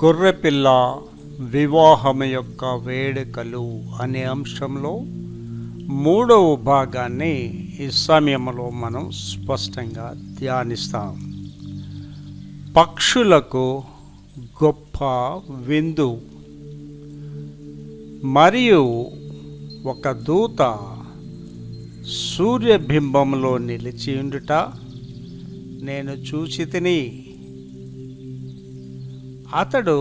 గొర్రెపిల్ల వివాహం యొక్క వేడుకలు అనే అంశంలో మూడవ భాగాన్ని ఈ సమయంలో మనం స్పష్టంగా ధ్యానిస్తాం. పక్షులకు గొప్ప విందు మరియు ఒక దూత సూర్యబింబంలో నిలిచియుండుట నేను చూచితిని. అతడు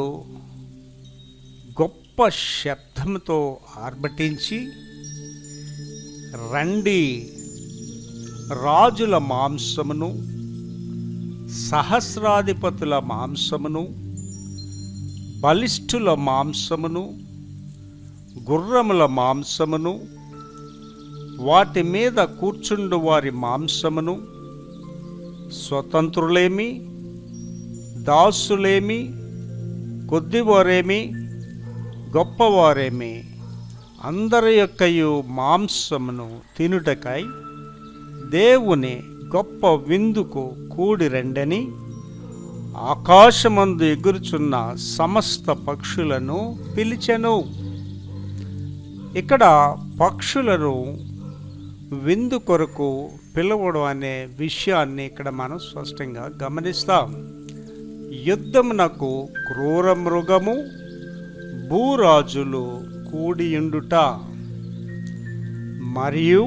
గొప్ప శబ్దంతో ఆర్భటించి, రండి, రాజుల మాంసమును, సహస్రాధిపతుల మాంసమును, బలిష్ఠుల మాంసమును, గుర్రముల మాంసమును, వాటి మీద కూర్చుండు వారి మాంసమును, స్వతంత్రులేమి, దాసులేమి, కొద్దివారేమి, గొప్పవారేమి, అందరి యొక్కయు మాంసమును తినుటకై దేవుని గొప్ప విందుకు కూడి రండని ఆకాశమందు ఎగురుచున్న సమస్త పక్షులను పిలిచెను. ఇక్కడ పక్షులను విందు కొరకు పిలవడం అనే విషయాన్ని ఇక్కడ మనం స్పష్టంగా గమనిస్తాం. యుద్ధమునకు క్రూర మృగము, భూరాజులు కూడియుండుట మరియు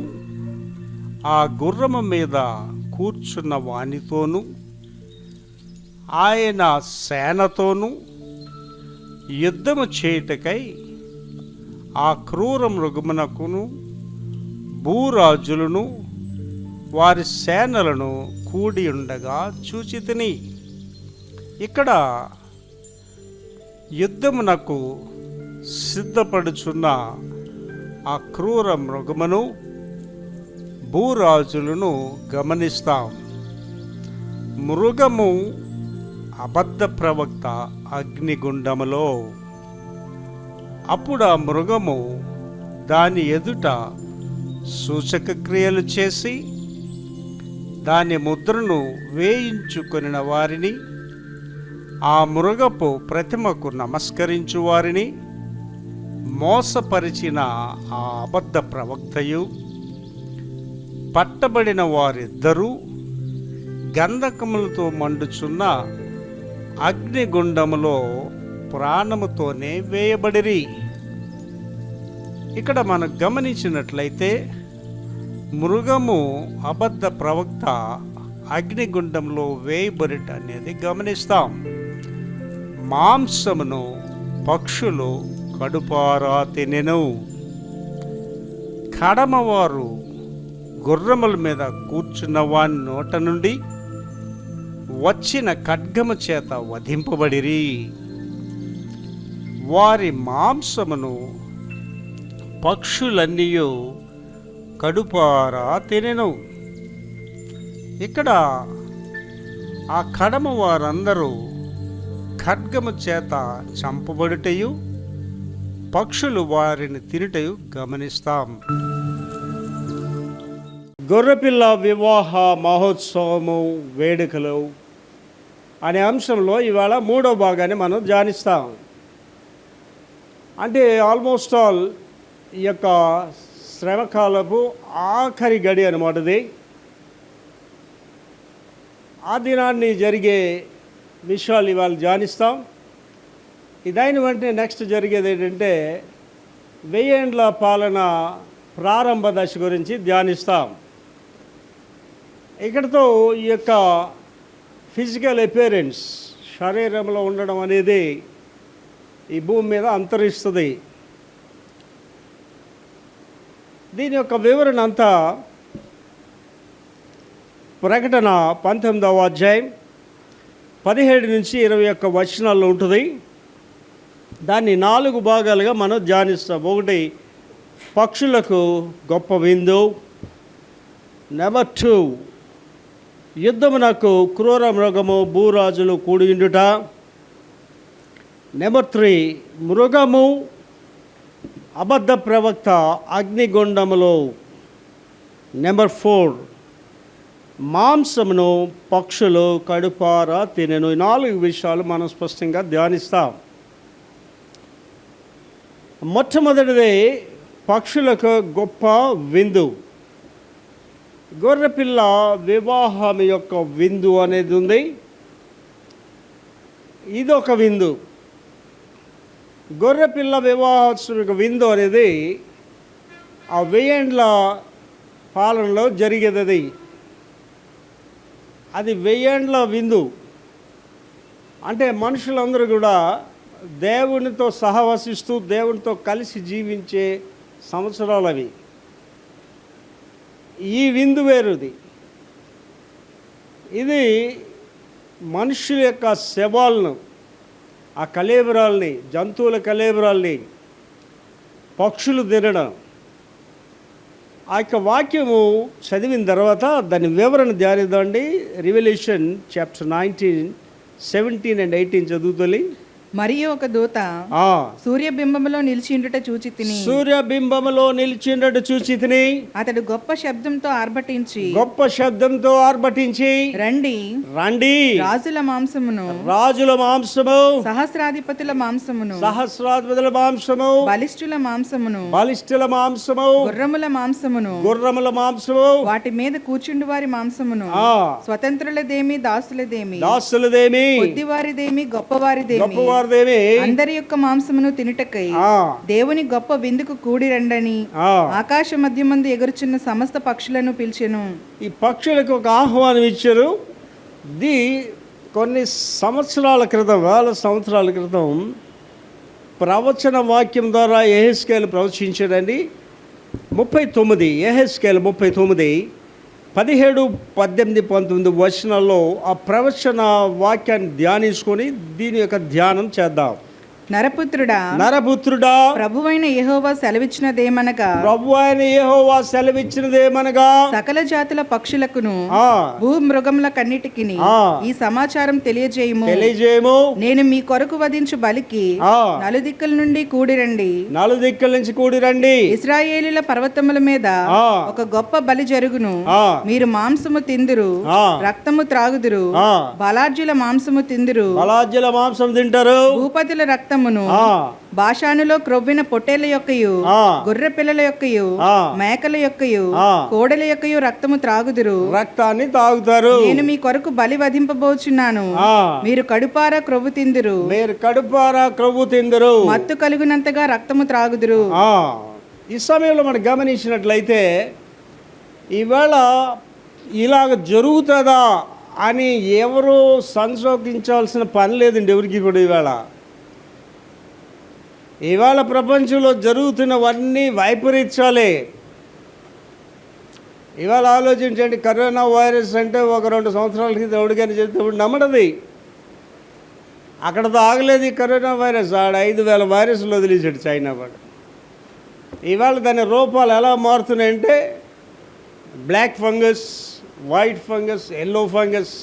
ఆ గుర్రము మీద కూర్చున్న వానితోనూ ఆయన సేనతోనూ యుద్ధము చేయుటకై ఆ క్రూర మృగమునకును భూరాజులను వారి సేనలను కూడి ఉండగా చూచితిని. ఇక్కడ యుద్ధమునకు సిద్ధపడుచున్న ఆ క్రూర మృగమును, భూరాజులను గమనిస్తాం. మృగము అబద్ధ ప్రవక్త అగ్నిగుండములో. అప్పుడు ఆ మృగము దాని ఎదుట సూచక క్రియలు చేసి దాని ముద్రను వేయించుకొనిన వారిని, ఆ మృగపు ప్రతిమకు నమస్కరించు వారిని మోసపరిచిన ఆ అబద్ధ ప్రవక్తయు, పట్టబడిన వారిద్దరూ గంధకములతో మండుచున్న అగ్నిగుండములో ప్రాణముతోనే వేయబడిరి. ఇక్కడ మనం గమనించినట్లయితే మృగము అబద్ధ ప్రవక్త అగ్నిగుండంలో వేయబడిట అనేది గమనిస్తాం. మాంసమును పక్షులు కడుపారా తినెను. కడమవారు గుర్రముల మీద కూర్చున్న వాని నోట నుండి వచ్చిన ఖడ్గము చేత వధింపబడిరి. వారి మాంసమును పక్షులన్నీ కడుపారా తినెను. ఇక్కడ ఆ కడమ వారందరూ ఖడ్గము చేత చంపబడుటయు, పక్షులు వారిని తినుటయు గమనిస్తాం. గొర్రెపిల్ల వివాహ మహోత్సవము వేడుకలు అనే అంశంలో ఇవాళ మూడో భాగాన్ని మనం ధ్యానిస్తాం. అంటే ఆల్మోస్ట్ ఆల్ ఈ యొక్క శ్రమకాలపు ఆఖరి గడి అనమాటది. ఆ దినాన్ని జరిగే విషయాలు ఇవాళ ధ్యానిస్తాం. ఇదైన వెంటనే నెక్స్ట్ జరిగేది ఏంటంటే 1000 ఏండ్ల పాలన ప్రారంభ దశ గురించి ధ్యానిస్తాం. ఇక్కడతో ఈ యొక్క ఫిజికల్ అపియరెన్స్, శరీరంలో ఉండడం అనేది ఈ భూమి మీద అంతరిస్తుంది. దీని యొక్క వివరణ అంతా ప్రకటన 19వ అధ్యాయం 17 నుంచి 21 వచనాల్లో ఉంటుంది. దాన్ని 4 భాగాలుగా మనం ధ్యానిస్తాం. 1, పక్షులకు గొప్ప విందు. నెంబర్ 2, యుద్ధమునకు క్రూర మృగము, భూరాజులు కూడియుండుట. నెంబర్ 3, మృగము అబద్ధ ప్రవక్త అగ్నిగుండములో. నెంబర్ 4, మాంసమును పక్షులు కడుపారా తినెను. ఈ 4 విషయాలు మనం స్పష్టంగా ధ్యానిస్తాం. మొట్టమొదటిది పక్షులకు గొప్ప విందు. గొర్రెపిల్ల వివాహం యొక్క విందు అనేది ఉంది. ఇదొక విందు. గొర్రెపిల్ల వివాహోత్సవం యొక్క విందు అనేది ఆ 1000 ఏండ్ల పాలనలో జరిగేది. అది 1000 ఏండ్ల విందు. అంటే మనుషులందరూ కూడా దేవునితో సహవసిస్తూ దేవునితో కలిసి జీవించే సంవత్సరాలు అవి. ఈ విందు వేరుది. ఇది మనుషుల యొక్క శవాలను, ఆ కళేబరాల్ని, జంతువుల కళేబరాల్ని పక్షులు తినడం. ఆ యొక్క వాక్యము చదివిన తర్వాత దాని వివరణ ధ్యానిద్దామండి. రివల్యూషన్ చాప్టర్ 19, 17 and 18 చదువుతోలి. మరియు ఒక దూత సూర్యబింబములో నిలిచిండుట చూచి తిని, సూర్యబింబములో నిలిచిండుట చూచి తిని, అతడు గొప్ప శబ్దంతో ఆర్భటించి రండి రండి, రాజుల మాంసమును, రాజుల మాంసము, సహస్రాధిపతుల మాంసమును, బలిష్ఠుల మాంసమును, గుర్రముల మాంసమును, వాటి మీద కూర్చుండు వారి మాంసమును, స్వతంత్రులదేమి దాసులదేమి, కొద్దివారిదేమి గొప్పవారిదేమి, అందరి యొక్క మాంసమును తినుటకై దేవుని గొప్ప విందుకు కూడి రండని ఆకాశ మధ్యమందు ఎగురుచున్న సమస్త పక్షులను పిలిచెను. ఈ పక్షులకు ఒక ఆహ్వానం ఇచ్చారు. కొన్ని సంవత్సరాల క్రితం, 1000 సంవత్సరాల క్రితం ప్రవచన వాక్యం ద్వారా యెహెజ్కేలు ప్రవచించాడండి. 39 యెహెజ్కేలు 39, 17, 18, 19 వచనాల్లో ఆ ప్రవచన వాక్యాన్ని ధ్యానించుకొని దీని యొక్క ధ్యానం చేద్దాం. నరపుత్రుడా, ప్రభువైన యెహోవా సెలవిచ్చినదేమనగా సకల జాతుల పక్షులకును భూమృగముల కన్నిటికిని ఈ సమాచారం తెలియజేయము. నేను మీ కొరకు వధించు బలికి నలుదిక్కుల నుంచి కూడి రండి. ఇశ్రాయేలీల పర్వతముల మీద ఒక గొప్ప బలి జరుగును. మీరు మాంసము తిందురు, రక్తము త్రాగుదురు, బలార్జుల మాంసము తిందురు, తింటారు, భూపతుల రక్తమును, భాషానులో క్రొవ్విన పొట్టేళ్ల యొక్కయు, గొర్రె పిల్లల యొక్కయు, మేకల యొక్కయు, కోడెల యొక్కయు రక్తము త్రాగుదురు, రక్తాన్ని తాగుతారు. నేను మీ కొరకు బలి వధింపబోచున్నాను. మీరు కడుపారా క్రొవ్వు తిందురు, మత్తు కలుగునంతగా రక్తము త్రాగుదురు. ఈ సమయంలో మనం గమనించినట్లయితే ఈవేళ ఇలాగ జరుగుతుందా అని ఎవరు సంశోకించాల్సిన పని లేదండి ఎవరికి కూడా. ఇవాళ ప్రపంచంలో జరుగుతున్నవన్నీ వైపరీత్యాలే. ఇవాళ ఆలోచించండి, కరోనా వైరస్ అంటే 1-2 సంవత్సరాల క్రితం ఎవరికైనా చెప్తే నమ్మడది. అక్కడతో ఆగలేదు ఈ కరోనా వైరస్. 5,000 వైరస్లు వదిలేసాడు చైనా వాడు. ఇవాళ దాని రూపాలు ఎలా మారుతున్నాయంటే black fungus, white fungus, yellow fungus,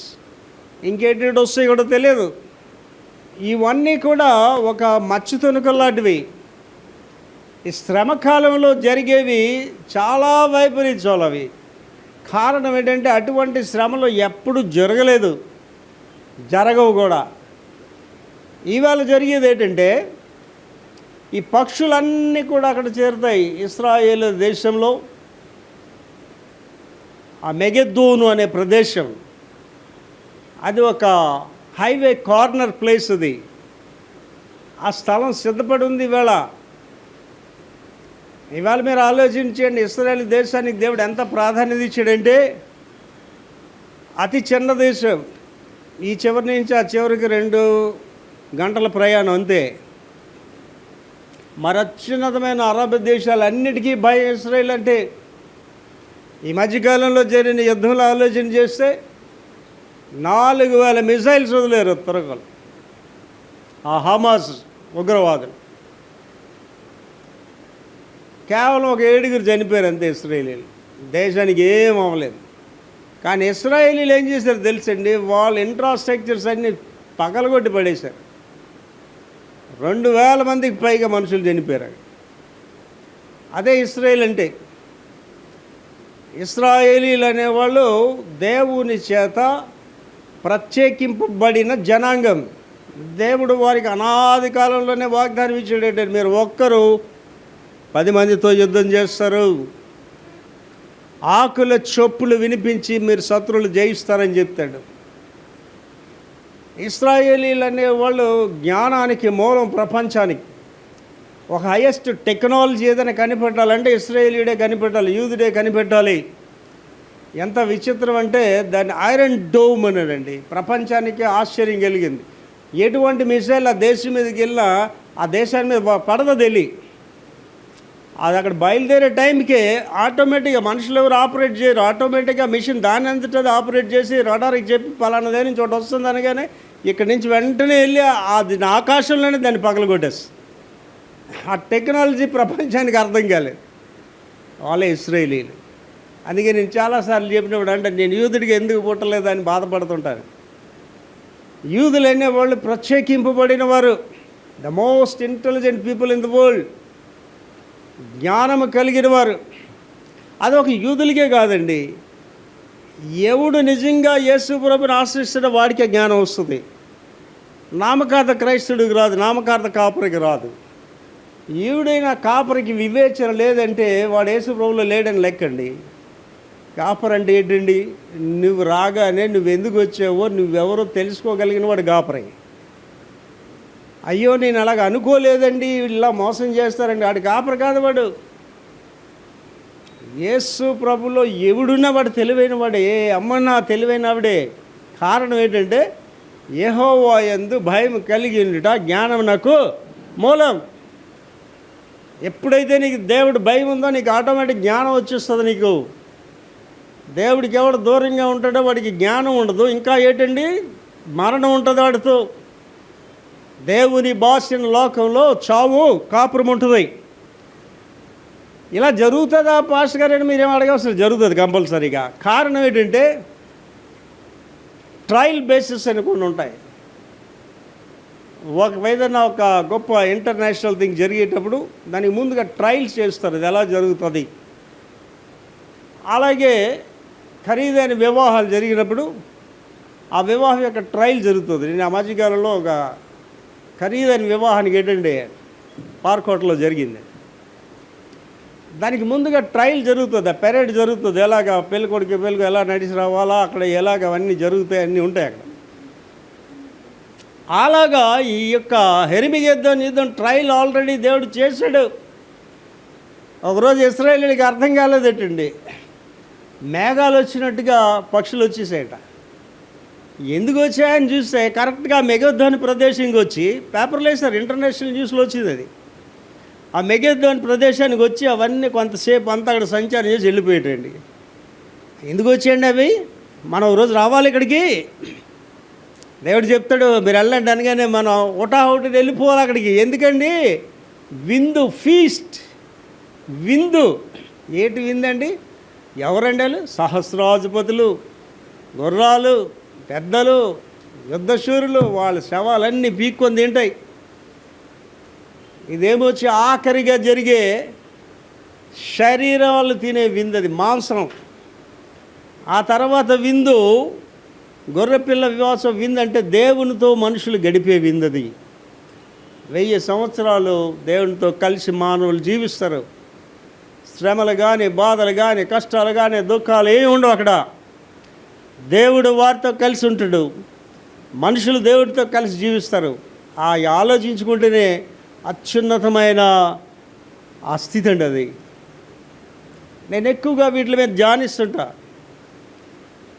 ఇంకేంటి వస్తాయి కూడా తెలియదు. ఇవన్నీ కూడా ఒక మచ్చు తునుకలాంటివి. ఈ శ్రమకాలంలో జరిగేవి చాలా వైపరీత్యాలు అవి. కారణం ఏంటంటే అటువంటి శ్రమలు ఎప్పుడు జరగవు కూడా. ఇవాళ జరిగేది ఏంటంటే ఈ పక్షులన్నీ కూడా అక్కడ చేరుతాయి. ఇశ్రాయేల్ దేశంలో ఆ మెగెద్దోను అనే ప్రదేశం, అది ఒక హైవే కార్నర్ ప్లేస్. అది ఆ స్థలం సిద్ధపడి ఉంది. ఇవాళ మీరు ఆలోచించండి, ఇశ్రాయేల్ దేశానికి దేవుడు ఎంత ప్రాధాన్యత ఇచ్చాడంటే అతి చిన్న దేశం. ఈ చివరి నుంచి ఆ చివరికి 2 గంటల ప్రయాణం అంతే. అత్యున్నతమైన అరబ్ దేశాలన్నిటికీ భయం ఇశ్రాయేల్ అంటే. ఈ మధ్యకాలంలో జరిగిన యుద్ధంలో ఆలోచన చేస్తే 4,000 మిసైల్స్ వదిలేరు ఉత్తరకొలు ఆ హమాస్ ఉగ్రవాదులు. కేవలం ఒక 7 చనిపోయారు అంతే ఇశ్రాయేలీలు. దేశానికి ఏం అవ్వలేదు. కానీ ఇశ్రాయేలీలు ఏం చేశారు తెలుసండి, వాళ్ళ ఇన్ఫ్రాస్ట్రక్చర్స్ అన్నీ పగలగొట్టి పడేశారు. 2,000 మందికి పైగా మనుషులు చనిపోయారు. అదే ఇశ్రాయేల్ అంటే. ఇశ్రాయేలీలు అనేవాళ్ళు దేవుని చేత ప్రత్యేకింపబడిన జనాంగం. దేవుడు వారికి అనాది కాలంలోనే వాగ్దానం ఇచ్చాడంటే మీరు ఒక్కరు 10 మందితో యుద్ధం చేస్తారు, ఆకుల చొప్పులు వినిపించి మీరు శత్రువులు జయిస్తారని చెప్తాడు. ఇశ్రాయేలీలు అనేవాళ్ళు జ్ఞానానికి మూలం, ప్రపంచానికి ఒక హైయెస్ట్ టెక్నాలజీ ఏదైనా కనిపెట్టాలంటే ఇశ్రాయేలీయుడే కనిపెట్టాలి, యూదుడే కనిపెట్టాలి. ఎంత విచిత్రం అంటే దాన్ని ఐరన్ డోమ్ అన్నాడండి. ప్రపంచానికి ఆశ్చర్యం కలిగింది. ఎటువంటి మిసైల్ ఆ దేశం మీదకి వెళ్ళినా ఆ దేశాన్ని మీద పడదో తెలియ, అది అక్కడ బయలుదేరే టైంకే ఆటోమేటిక్గా మనుషులు ఎవరు ఆపరేట్ చేయరు, ఆటోమేటిక్గా మిషన్ దాని అంతటా ఆపరేట్ చేసి రడార్కి చెప్పి పలానా దేని చోట వస్తుంది అనగానే ఇక్కడి నుంచి వెంటనే వెళ్ళి అది ఆకాశంలోనే దాన్ని పగలగొట్టేస్తుంది. ఆ టెక్నాలజీ ప్రపంచానికి అర్థం కాలేదు, వాళ్ళే ఇశ్రాయేలీలు. అందుకే నేను చాలాసార్లు చెప్పినప్పుడు అంటే నేను యూదుడికి ఎందుకు పుట్టలేదని బాధపడుతుంటాను. యూదులు అనేవాళ్ళు ప్రత్యేకింపబడిన వారు, the most intelligent people in the world, జ్ఞానము కలిగిన వారు. అదొక యూదులకే కాదండి, ఎవడు నిజంగా యేసు ప్రభువుని ఆశ్రయిస్తాడో వాడికే జ్ఞానం వస్తుంది. నామకార్థ క్రైస్తవుడికి రాదు, నామకార్థ కాపురికి రాదు. ఈవిడైనా కాపరికి వివేచన లేదంటే వాడు యేసు ప్రభువులో లేడని లెక్కండి. కాపర్ అంటే ఏంటండి, నువ్వు రాగానే నువ్వు ఎందుకు వచ్చావో నువ్వెవరో తెలుసుకోగలిగిన వాడు కాపరే. అయ్యో నేను అలాగ అనుకోలేదండి, ఇలా మోసం చేస్తారండి, వాడి కాపర్ కాదు వాడు. యేసు ప్రభులో ఎవడున్నా వాడు తెలివైన వాడే, ఏ అమ్మన్నా తెలివైన ఆవిడే. కారణం ఏంటంటే యెహోవా యందు భయం కలిగి ఉండుట జ్ఞానం నాకు మూలం. ఎప్పుడైతే నీకు దేవుడు భయం ఉందో నీకు ఆటోమేటిక్ జ్ఞానం వచ్చేస్తుంది. నీకు దేవుడికి ఎవడు దూరంగా ఉంటాడో వాడికి జ్ఞానం ఉండదు, ఇంకా ఏంటండి మరణం ఉంటుంది వాడితో. దేవుని భాషన లోకంలో చావు కాపురం ఉంటుంది. ఇలా జరుగుతుందా పాస్టర్ గారు అని మీరేం అడగవలసిన జరుగుతుంది కంపల్సరీగా. కారణం ఏంటంటే ట్రయల్ బేసిస్ అని కొన్ని ఉంటాయి. ఏదైనా ఒక గొప్ప ఇంటర్నేషనల్ థింగ్ జరిగేటప్పుడు దానికి ముందుగా ట్రయల్స్ చేస్తారు, అది ఎలా జరుగుతుంది. అలాగే ఖరీదైన వివాహాలు జరిగినప్పుడు ఆ వివాహం యొక్క ట్రయల్ జరుగుతుంది. నేను ఆ మధ్యకాలంలో ఒక ఖరీదైన వివాహానికి ఏంటంటే పార్క్ హోటల్లో జరిగింది. దానికి ముందుగా ట్రయల్ జరుగుతుంది, పెరేడ్ జరుగుతుంది, ఎలాగ పెళ్ళికొడుకు పెళ్ళికి ఎలా నడిచి రావాలా, అక్కడ ఎలాగ అవన్నీ జరుగుతాయి, అన్నీ ఉంటాయి అక్కడ. అలాగా ఈ యొక్క హెర్మగెద్దోను యుద్ధం ట్రయల్ ఆల్రెడీ దేవుడు చేశాడు. ఒకరోజు ఇశ్రాయేలీయులకి అర్థం కాలేదటండి, మేఘాలు వచ్చినట్టుగా పక్షులు వచ్చేసాయట. ఎందుకు వచ్చాయని చూస్తే కరెక్ట్గా మెగెద్దోని ప్రదేశానికి వచ్చి పేపర్లో వేసారు, ఇంటర్నేషనల్ న్యూస్లో వచ్చింది అది. ఆ మెగెద్దోని ప్రదేశానికి వచ్చి అవన్నీ కొంతసేపు అంతా అక్కడ సంచారం చేసి వెళ్ళిపోయేటండి. ఎందుకు వచ్చేయండి అవి, మనం రోజు రావాలి ఇక్కడికి. దేవుడు చెప్తాడు మీరు వెళ్ళండి అనగానే మనం ఒకటి వెళ్ళిపోవాలి అక్కడికి. ఎందుకండి, విందు, ఫీస్ట్, విందు. ఏటి విందండి, ఎవరండి వాళ్ళు? సహస్రాధిపతులు, గుర్రాలు, పెద్దలు, యుద్ధశూరులు, వాళ్ళ శవాలన్నీ పీక్కొని తింటాయి. ఇదేమొచ్చి ఆఖరిగా జరిగే శరీరాలు తినే విందు, అది మాంసం. ఆ తర్వాత విందు గొర్రెపిల్ల వివాసం విందు, అంటే దేవునితో మనుషులు గడిపే విందది. 1000 సంవత్సరాలు దేవునితో కలిసి మానవులు జీవిస్తారు. శ్రమలు కానీ, బాధలు కానీ, కష్టాలు కానీ, దుఃఖాలు ఏమి ఉండవు అక్కడ. దేవుడు వారితో కలిసి ఉంటాడు, మనుషులు దేవుడితో కలిసి జీవిస్తారు. ఆ ఆలోచించుకుంటేనే అత్యున్నతమైన ఆ స్థితి అండి అది. నేను ఎక్కువగా వీటి మీద ధ్యానిస్తుంటా.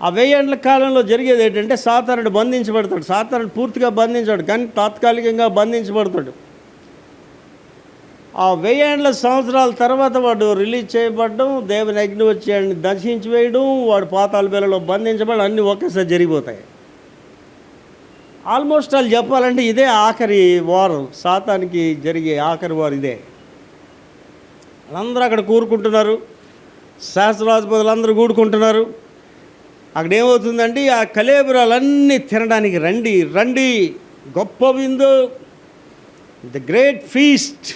ఆ 1000 ఏళ్ల కాలంలో జరిగేది ఏంటంటే సాతానుడు బంధించబడతాడు. సాతానుడు పూర్తిగా బంధించాడు, కానీ తాత్కాలికంగా బంధించబడతాడు. ఆ 1000 సంవత్సరాల తర్వాత వాడు రిలీజ్ చేయబడడం, దేవుని అగ్ని వచ్చి ఆయన్ని దర్శించి వేయడం, వాడు పాతాళ బెలలో బంధించబడి అన్నీ ఒకేసారి జరిగిపోతాయి. ఆల్మోస్ట్ వాళ్ళు చెప్పాలంటే ఇదే ఆఖరి వారం, సాతానికి జరిగే ఆఖరి వారు ఇదే. వాళ్ళందరూ అక్కడ కూరుకుంటున్నారు, శాస్త్రాధిపతులు అందరూ కూడుకుంటున్నారు. అక్కడ ఏమవుతుందండి, ఆ కళేబరాలన్నీ తినడానికి రండి రండి, గొప్ప విందు, ది గ్రేట్ ఫీస్ట్.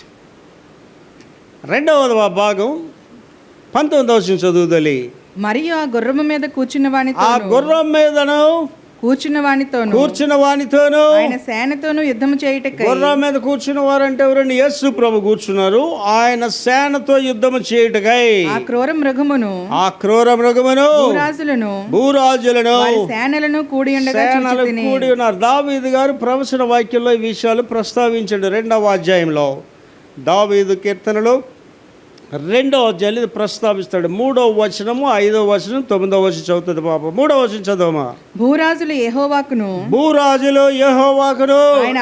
2వ భాగం 19వ వచనం చదువుదలి. మరియు ఆ గుర్రము మీద కూర్చున్న ఆ వానితోను గుర్రం మీదను కూర్చున్న వానితోను ఆయన సేనతోను యుద్ధము చేయుటకై గుర్రం మీద కూర్చున్న వారంటే ఎవరండి? యేసు ప్రభు కూర్చున్నారు. ఆయన సేనతో యుద్ధము చేయుటకై ఆ క్రూర మృగమును భూరాజులను వారి సేనలను కూడి ఉండగా సేనలు కూడి ఉన్నారు. దావీదు గారు ప్రవచన వాక్యంలో ఈ విషయాలు ప్రస్తావించాడు. 2వ అధ్యాయంలో దావీదు కీర్తనలు 2వ అధ్యాయం ఇది ప్రస్తావిస్తాడు. 3వ వచనము 5వ వచనం 9వ వచనం చదువుతుంది పాప. 3వ వచనం చదవమా. భూరాజులు యెహోవాకును ఆయన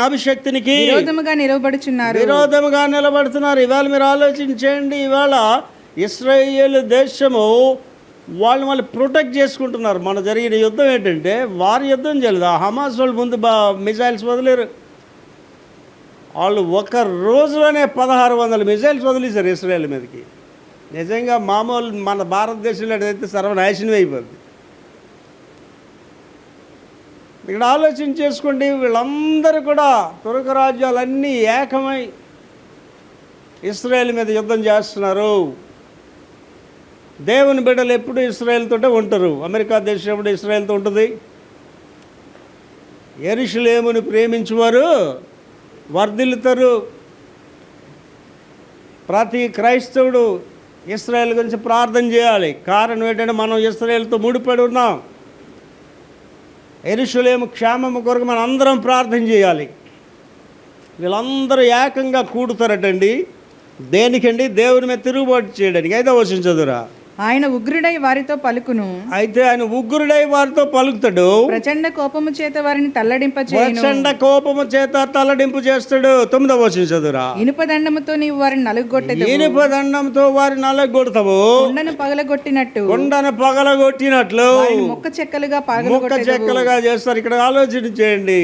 అభిషక్తునికి విరోధముగా నిలబడుతున్నారు. ఇవాళ మీరు ఆలోచించండి. ఇవాళ ఇశ్రాయేలు దేశము వాళ్ళు ప్రొటెక్ట్ చేసుకుంటున్నారు. మన జరిగిన యుద్ధం ఏంటంటే వారి యుద్ధం చేయలేదు. ఆ హమాస్ వాళ్ళు ముందు మిజైల్స్ వదిలేరు. వాళ్ళు ఒక రోజులోనే 1600 మిజైల్స్ వదిలేశారు ఇస్రాయేల్ మీదకి. నిజంగా మామూలు మన భారతదేశంలో అయితే సర్వనాశనం అయిపోద్ది. ఇక్కడ ఆలోచన చేసుకోండి. వీళ్ళందరూ కూడా తురక రాజ్యాలన్నీ ఏకమై ఇస్రాయేల్ మీద యుద్ధం చేస్తున్నారు. దేవుని బిడ్డలు ఎప్పుడు ఇస్రాయేల్తోటే ఉంటారు. అమెరికా దేశం ఎప్పుడు ఇస్రాయేల్తో ఉంటుంది. యెరూషలేమును ప్రేమించువారు వర్ధిల్లుతారు. ప్రతి క్రైస్తవుడు ఇశ్రాయేల్ గురించి ప్రార్థన చేయాలి. కారణం ఏంటంటే మనం ఇశ్రాయేల్తో ముడిపడి ఉన్నాం. యెరూషలేము క్షేమము కొరకు మనం అందరం ప్రార్థన చేయాలి. వీళ్ళందరూ ఏకంగా కూడుతారటండి. దేనికండి? దేవుని మీద తిరుగుబాటు చేయడానికి. 5వ వచనం చదువురా. ఆయన ఉగ్రుడై వారితో పలుకును. అయితే ఆయన ఉగ్రుడై వారితో పలుకుతాడు. ప్రచండ కోపము చేత వారిని తల్లడింపు చేస్తాడు. 9వ వచనం చదువురా. ఇనుప దండముతో నీవు వారిని నలుగొట్టెదవు. ఇనుప దండంతో వారిని నలగొడతావు. కొండను పగలగొట్టినట్లు ముక్క చెక్కలుగా చేస్తారు. ఇక్కడ ఆలోచన చేయండి.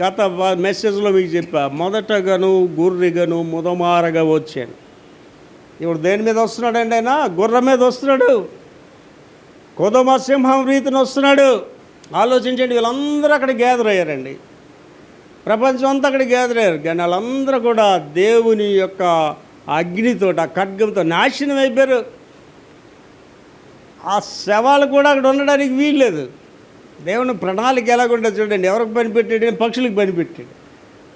గత మెసేజ్లో మీకు చెప్పా. మొదటగాను గుర్రిగను ముదమారగా వచ్చాను. ఇప్పుడు దేని మీద వస్తున్నాడండి? ఆయన గుర్రం మీద వస్తున్నాడు. కొదమ సింహం రీతిని వస్తున్నాడు. ఆలోచించండి. వీళ్ళందరూ అక్కడ గ్యాదర్ అయ్యారండి. ప్రపంచం అంతా అక్కడ గ్యాదర్ అయ్యారు. కానీ వాళ్ళందరూ కూడా దేవుని యొక్క అగ్నితో ఆ ఖడ్గంతో నాశనం అయిపోయారు. ఆ శవాలు కూడా అక్కడ ఉండడానికి వీల్లేదు. దేవుని ప్రణాళిక ఎలాగుంటుంది చూడండి. ఎవరికి పని పెట్టాడు? పక్షులకు పని పెట్టాడు.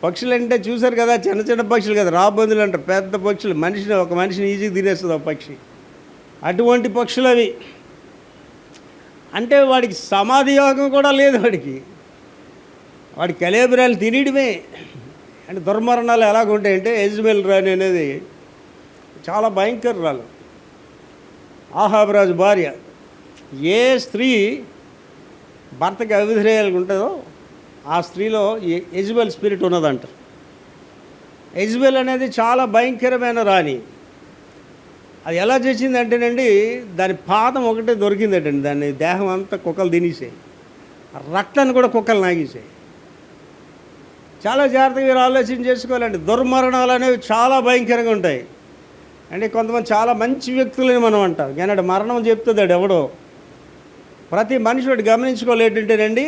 పక్షులు అంటే చూశారు కదా, చిన్న చిన్న పక్షులు కదా, రాబందులు అంటారు. పెద్ద పక్షులు ఒక మనిషిని ఈజీగా తినేస్తుంది ఒక పక్షి. అటువంటి పక్షులు అవి. అంటే వాడికి సమాధి యోగం కూడా లేదు. వాడి కలేబరాలు తినడమే. అంటే దుర్మరణాలు ఎలాగుంటాయంటే యెజబెల్ రాణి అనేది చాలా భయంకరాలు. ఆహాబు రాజు భార్య. ఏ స్త్రీ భర్తకి అవిధేయాలుగా ఉంటుందో ఆ స్త్రీలో యెజబెల్ స్పిరిట్ ఉన్నదంటారు. యెజబెల్ అనేది చాలా భయంకరమైన రాణి. అది ఎలా చేసిందంటేనండి, దాని పాదం ఒకటే దొరికిందటండి. దాన్ని దేహం అంతా కుక్కలు తినేసాయి. రక్తాన్ని కూడా కుక్కలు నాగేసాయి. చాలా జాగ్రత్తగా మీరు ఆలోచన చేసుకోవాలండి. దుర్మరణాలు అనేవి చాలా భయంకరంగా ఉంటాయి. అంటే కొంతమంది చాలా మంచి వ్యక్తులని మనం అంటాం, కానీ మరణం చెప్తుంది ఎవడో. ప్రతి మనిషి వాడు గమనించుకోవాలి ఏంటంటేనండి,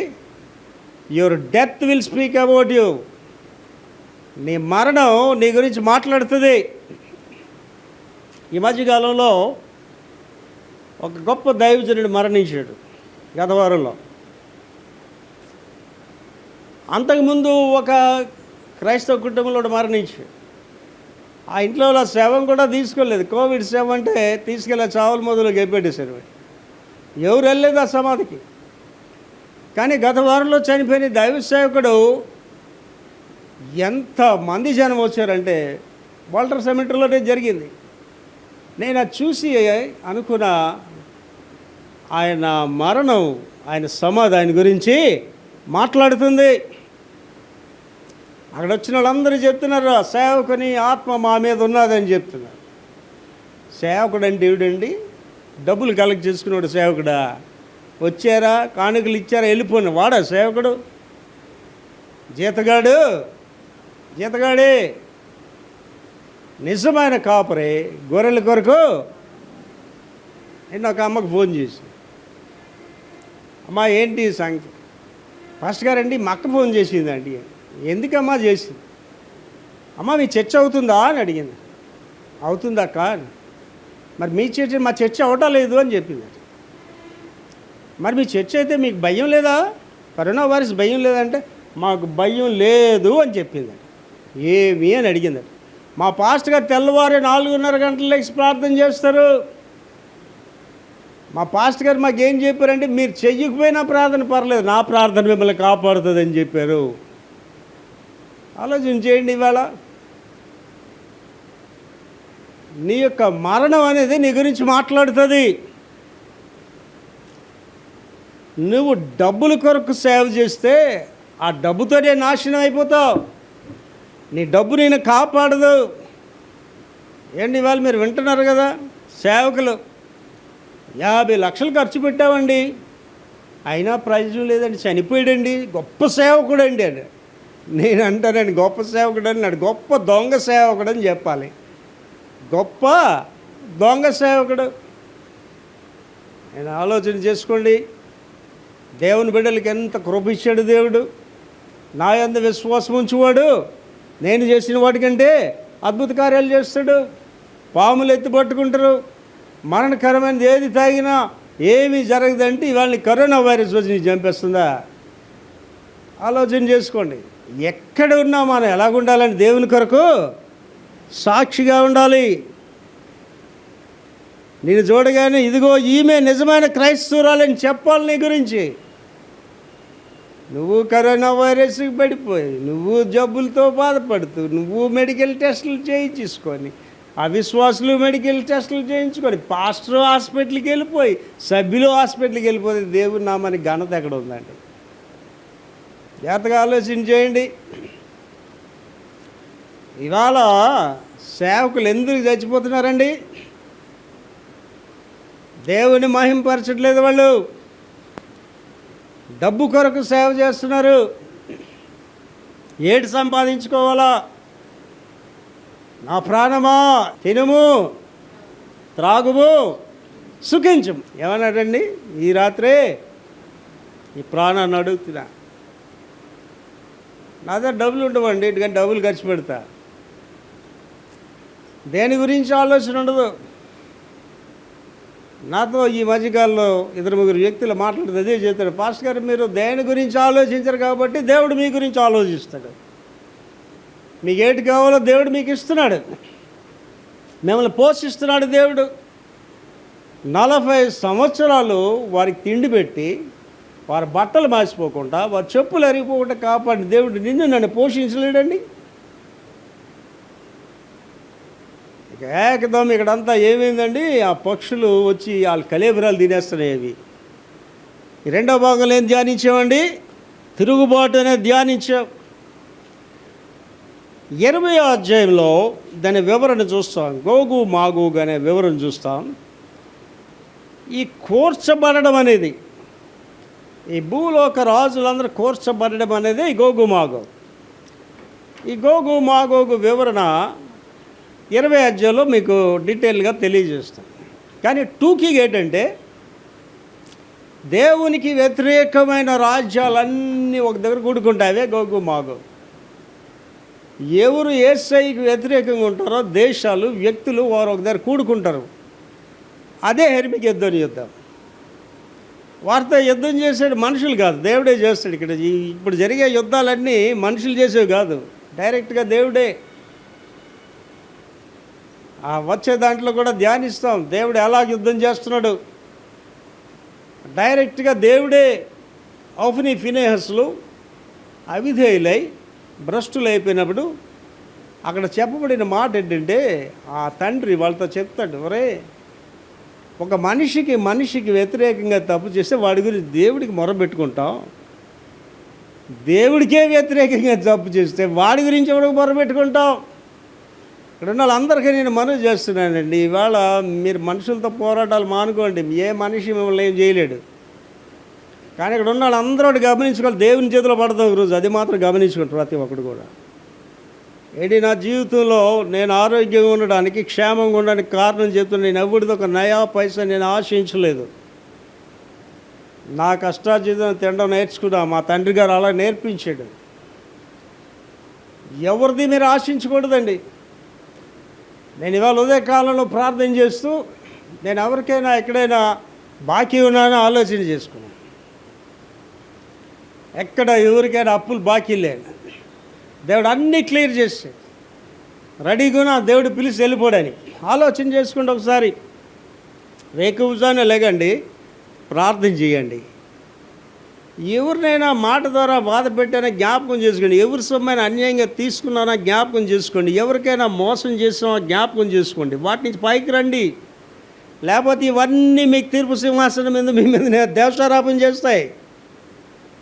your death will speak about you. నీ మరణం నీ గురించి మాట్లాడుతుంది. ఈ మధ్యకాలంలో ఒక గొప్ప దైవజనుడు మరణించాడు గత వారంలో. అంతకుముందు ఒక క్రైస్తవ కుటుంబంలో మరణించాడు. ఆ ఇంట్లో శవం కూడా తీసుకోలేదు. కోవిడ్ శవం అంటే తీసుకెళ్ళి చావుల మొదలు గెప్పెట్టేశారు. ఎవరు వెళ్ళలేదు ఆ సమాధికి. కానీ గత వారంలో చనిపోయిన దైవ సేవకుడు ఎంతమంది జనం వచ్చారంటే వాల్టర్ సెమిటరీలోనే జరిగింది. నేను అది చూసి అనుకున్న ఆయన మరణం, ఆయన సమాధి ఆయన గురించి మాట్లాడుతుంది. అక్కడ వచ్చిన వాళ్ళందరూ చెప్తున్నారు, సేవకుని ఆత్మ మా మీద ఉన్నదని చెప్తున్నారు. సేవకుడు అంటే ఏమిటండి? డబ్బులు కలెక్ట్ చేసుకున్నాడు సేవకుడా? వచ్చారా, కానుకలు ఇచ్చారా, వెళ్ళిపోయిన వాడా సేవకుడు? జీతగాడే నిజమైన కాపరే గొర్రెల కొరకు. నేను ఒక అమ్మకు ఫోన్ చేసి, అమ్మా ఏంటి సంగతి? ఫస్ట్ గారండి మా అక్క ఫోన్ చేసిందండి. ఎందుకమ్మా చేసింది? అమ్మ మీ చర్చ అవుతుందా అని అడిగింది. అవుతుందా అక్క? మరి మీ చర్చ మా చర్చ అవటం లేదు అని చెప్పింది. మరి మీ చర్చ అయితే మీకు భయం లేదా, కరోనా వైరస్ భయం లేదంటే మాకు భయం లేదు అని చెప్పిందండి. ఏమి అని అడిగిందండి. మా పాస్టర్ గారు తెల్లవారే 4:30 గంటల లేచి ప్రార్థన చేస్తారు. మా పాస్టర్ గారు మాకేం చెప్పారంటే మీరు చెయ్యకపోయినా ప్రార్థన పర్లేదు, నా ప్రార్థన మిమ్మల్ని కాపాడుతుంది అని చెప్పారు. ఆలోచన చేయండి. ఇవాళ నీ యొక్క మరణం అనేది నీ గురించి మాట్లాడుతుంది. నువ్వు డబ్బుల కొరకు సేవ చేస్తే ఆ డబ్బుతోనే నాశనం అయిపోతావు. నీ డబ్బు నేను కాపాడదు. ఏంటి ఇవాళ మీరు వింటున్నారు కదా, సేవకులు 50 లక్షలు ఖర్చు పెట్టామండి, అయినా ప్రయోజనం లేదండి, చనిపోయాడండి, గొప్ప సేవకుడు అండి అని. నేను అంటానండి, గొప్ప సేవకుడు అని నాడు, గొప్ప దొంగ సేవకుడు అని చెప్పాలి. గొప్ప దొంగ సేవకుడు. నేను ఆలోచన చేసుకోండి, దేవుని బిడ్డలకి ఎంత కృప ఇచ్చాడు దేవుడు. నా యందు విశ్వాసం ఉంచువాడు నేను చేసిన వాటికంటే అద్భుత కార్యాలు చేస్తాడు. పాములు ఎత్తి పట్టుకుంటారు, మరణకరమైనది ఏది తాగినా ఏమీ జరగదంటే ఇవాళ కరోనా వైరస్ వచ్చి నీకు చంపేస్తుందా? ఆలోచన చేసుకోండి. ఎక్కడ ఉన్నా మనం ఎలాగుండాలని దేవుని కొరకు సాక్షిగా ఉండాలి. నేను చూడగానే ఇదిగో ఈమె నిజమైన క్రైస్తవురాలని చెప్పాలి నీ గురించి. నువ్వు కరోనా వైరస్కి పడిపోయి, నువ్వు జబ్బులతో బాధపడుతూ, నువ్వు మెడికల్ టెస్టులు చేయించుకొని, అవిశ్వాసులు మెడికల్ టెస్టులు చేయించుకొని, పాస్టర్ హాస్పిటల్కి వెళ్ళిపోయి, సభ్యులు హాస్పిటల్కి వెళ్ళిపోతే దేవుని నామానికి ఘనత ఎక్కడ ఉందండి? జాగ్రత్తగా ఆలోచన చేయండి. ఇవాళ సేవకులు ఎందుకు చచ్చిపోతున్నారండి? దేవుని మహింపరచట్లేదు. వాళ్ళు డబ్బు కొరకు సేవ చేస్తున్నారు. ఏటి సంపాదించుకోవాలా? నా ప్రాణమా తినుము, త్రాగుము, సుఖించము. ఏమన్నాడండి? ఈ రాత్రే ఈ ప్రాణాన్ని అడుగుతున్నా. నా దగ్గర డబ్బులు ఉండవండి, ఇటుకని డబ్బులు ఖర్చు పెడతా. దేని గురించి ఆలోచన ఉండదు. నాతో ఈ మధ్యకాలంలో 2-3 వ్యక్తులు మాట్లాడితే అదే చెప్తాడు, పాస్టర్ గారు మీరు దేని గురించి ఆలోచించరు కాబట్టి దేవుడు మీ గురించి ఆలోచిస్తాడు. మీకు ఏటి కావాలో దేవుడు మీకు ఇస్తున్నాడు, మిమ్మల్ని పోషిస్తున్నాడు దేవుడు. 40 సంవత్సరాలు వారికి తిండి పెట్టి, వారి బట్టలు మాసిపోకుండా, వారి చెప్పులు అరిగిపోకుండా కాపాడి దేవుడు నిన్ను నన్ను పోషించలేడండి? ఇక ఏకదం ఇక్కడంతా ఏమైందండి, ఆ పక్షులు వచ్చి వాళ్ళ కలేబరాలు తినేస్తున్నాయి. అవి రెండో భాగంలో ఏం ధ్యానించామండి? తిరుగుబాటు అనేది ధ్యానించాం. 20వ అధ్యాయంలో దాని వివరణ చూస్తాం. గోగు మాగోగు అనే వివరణ చూస్తాం. ఈ కూర్చబడడం అనేది, ఈ భూలోక రాజులందరూ కూర్చబడడం అనేది ఈ గోగు మాగోగు. ఈ గోగు మాగోగు వివరణ 20వ అధ్యాయంలో మీకు డీటెయిల్గా తెలియజేస్తాను. కానీ టూకీగా ఏంటంటే, దేవునికి వ్యతిరేకమైన రాజ్యాలన్నీ ఒక దగ్గర కూడుకుంటావే గోగు మాగోగు. ఎవరు యేసయ్యకి వ్యతిరేకంగా ఉంటారో దేశాలు, వ్యక్తులు వారు ఒక దగ్గర కూడుకుంటారు. అదే హెర్మిగెద్దోని యుద్ధం. వారితో యుద్ధం చేసాడు మనుషులు కాదు, దేవుడే చేస్తాడు. ఇక్కడ ఇప్పుడు జరిగే యుద్ధాలన్నీ మనుషులు చేసేవి కాదు, డైరెక్ట్గా దేవుడే. వచ్చే దాంట్లో కూడా ధ్యానిస్తాం దేవుడు ఎలా యుద్ధం చేస్తున్నాడు. డైరెక్ట్గా దేవుడే. ఆఫ్ని ఫినేహస్లు అవిధేయులై భ్రష్టులు అయిపోయినప్పుడు అక్కడ చెప్పబడిన మాట ఏంటంటే, ఆ తండ్రి వాళ్ళతో చెప్తాడు, ఒరే ఒక మనిషికి వ్యతిరేకంగా తప్పు చేస్తే వాడి గురించి దేవుడికి మొరబెట్టుకుంటాం, దేవుడికే వ్యతిరేకంగా తప్పు చేస్తే వాడి గురించి ఎవరికి మొరబెట్టుకుంటాం? ఇక్కడ ఉన్న వాళ్ళందరికీ నేను మనవి చేస్తున్నానండి, ఇవాళ మీరు మనుషులతో పోరాటాలు మానుకోండి. ఏ మనిషి మిమ్మల్ని ఏం చేయలేడు. కానీ ఇక్కడ ఉన్న వాళ్ళందరూ గమనించుకోవాలి, దేవుని చేతిలో పడతాం ఈరోజు. అది మాత్రం గమనించుకోండి ప్రతి ఒక్కడు కూడా. ఏంటి, నా జీవితంలో నేను ఆరోగ్యంగా ఉండడానికి, క్షేమంగా ఉండడానికి కారణం చెప్తున్నా. నేను ఎవరిది ఒక నయా పైసా నేను ఆశించలేదు. నా కష్టార్జితం తినడం నేర్చుకున్నా. మా తండ్రి గారు అలా నేర్పించాడు. ఎవరిది మీరు ఆశించకూడదండి. నేను ఇవాళ ఉదయకాలంలో ప్రార్థన చేస్తూ నేను ఎవరికైనా ఎక్కడైనా బాకీ ఉన్నానో ఆలోచన చేసుకున్నాను. ఎక్కడ ఎవరికైనా అప్పులు బాకీ లేను, దేవుడు అన్నీ క్లియర్ చేసి రెడీగా దేవుడు పిలిచి వెళ్ళిపోవడానికి ఆలోచన చేసుకుంటే ఒకసారి వేకువజానే లేకండి, ప్రార్థన చేయండి. ఎవరినైనా మాట ద్వారా బాధ పెట్టైనా జ్ఞాపకం చేసుకోండి. ఎవరి సొమ్మైనా అన్యాయంగా తీసుకున్నానా జ్ఞాపకం చేసుకోండి. ఎవరికైనా మోసం చేసినా జ్ఞాపకం చేసుకోండి. వాటి నుంచి పైకి రండి. లేకపోతే ఇవన్నీ మీకు తీర్పు సింహాసనం మీద మీ మీద దోషారోపణ చేస్తాయి.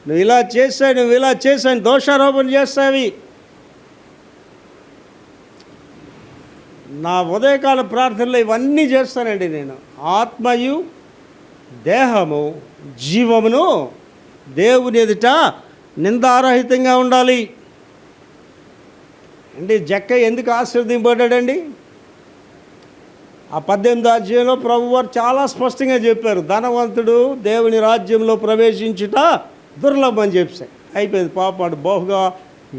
నువ్వు ఇలా చేశావు, నువ్వు ఇలా చేశావు దోషారోపణ చేస్తావి. నా ఉదయకాల ప్రార్థనలో ఇవన్నీ చేస్తానండి నేను. ఆత్మయు దేహము జీవమును దేవుని ఎదుట నిందారహితంగా ఉండాలి అండి. జక్కయ్య ఎందుకు ఆశీర్వదింపబడ్డాడండి? ఆ 18వ అధ్యాయంలో ప్రభువారు చాలా స్పష్టంగా చెప్పారు, ధనవంతుడు దేవుని రాజ్యంలో ప్రవేశించుట దుర్లభం అని చెప్పారు. అయిపోయింది. పాపాడు బహుగా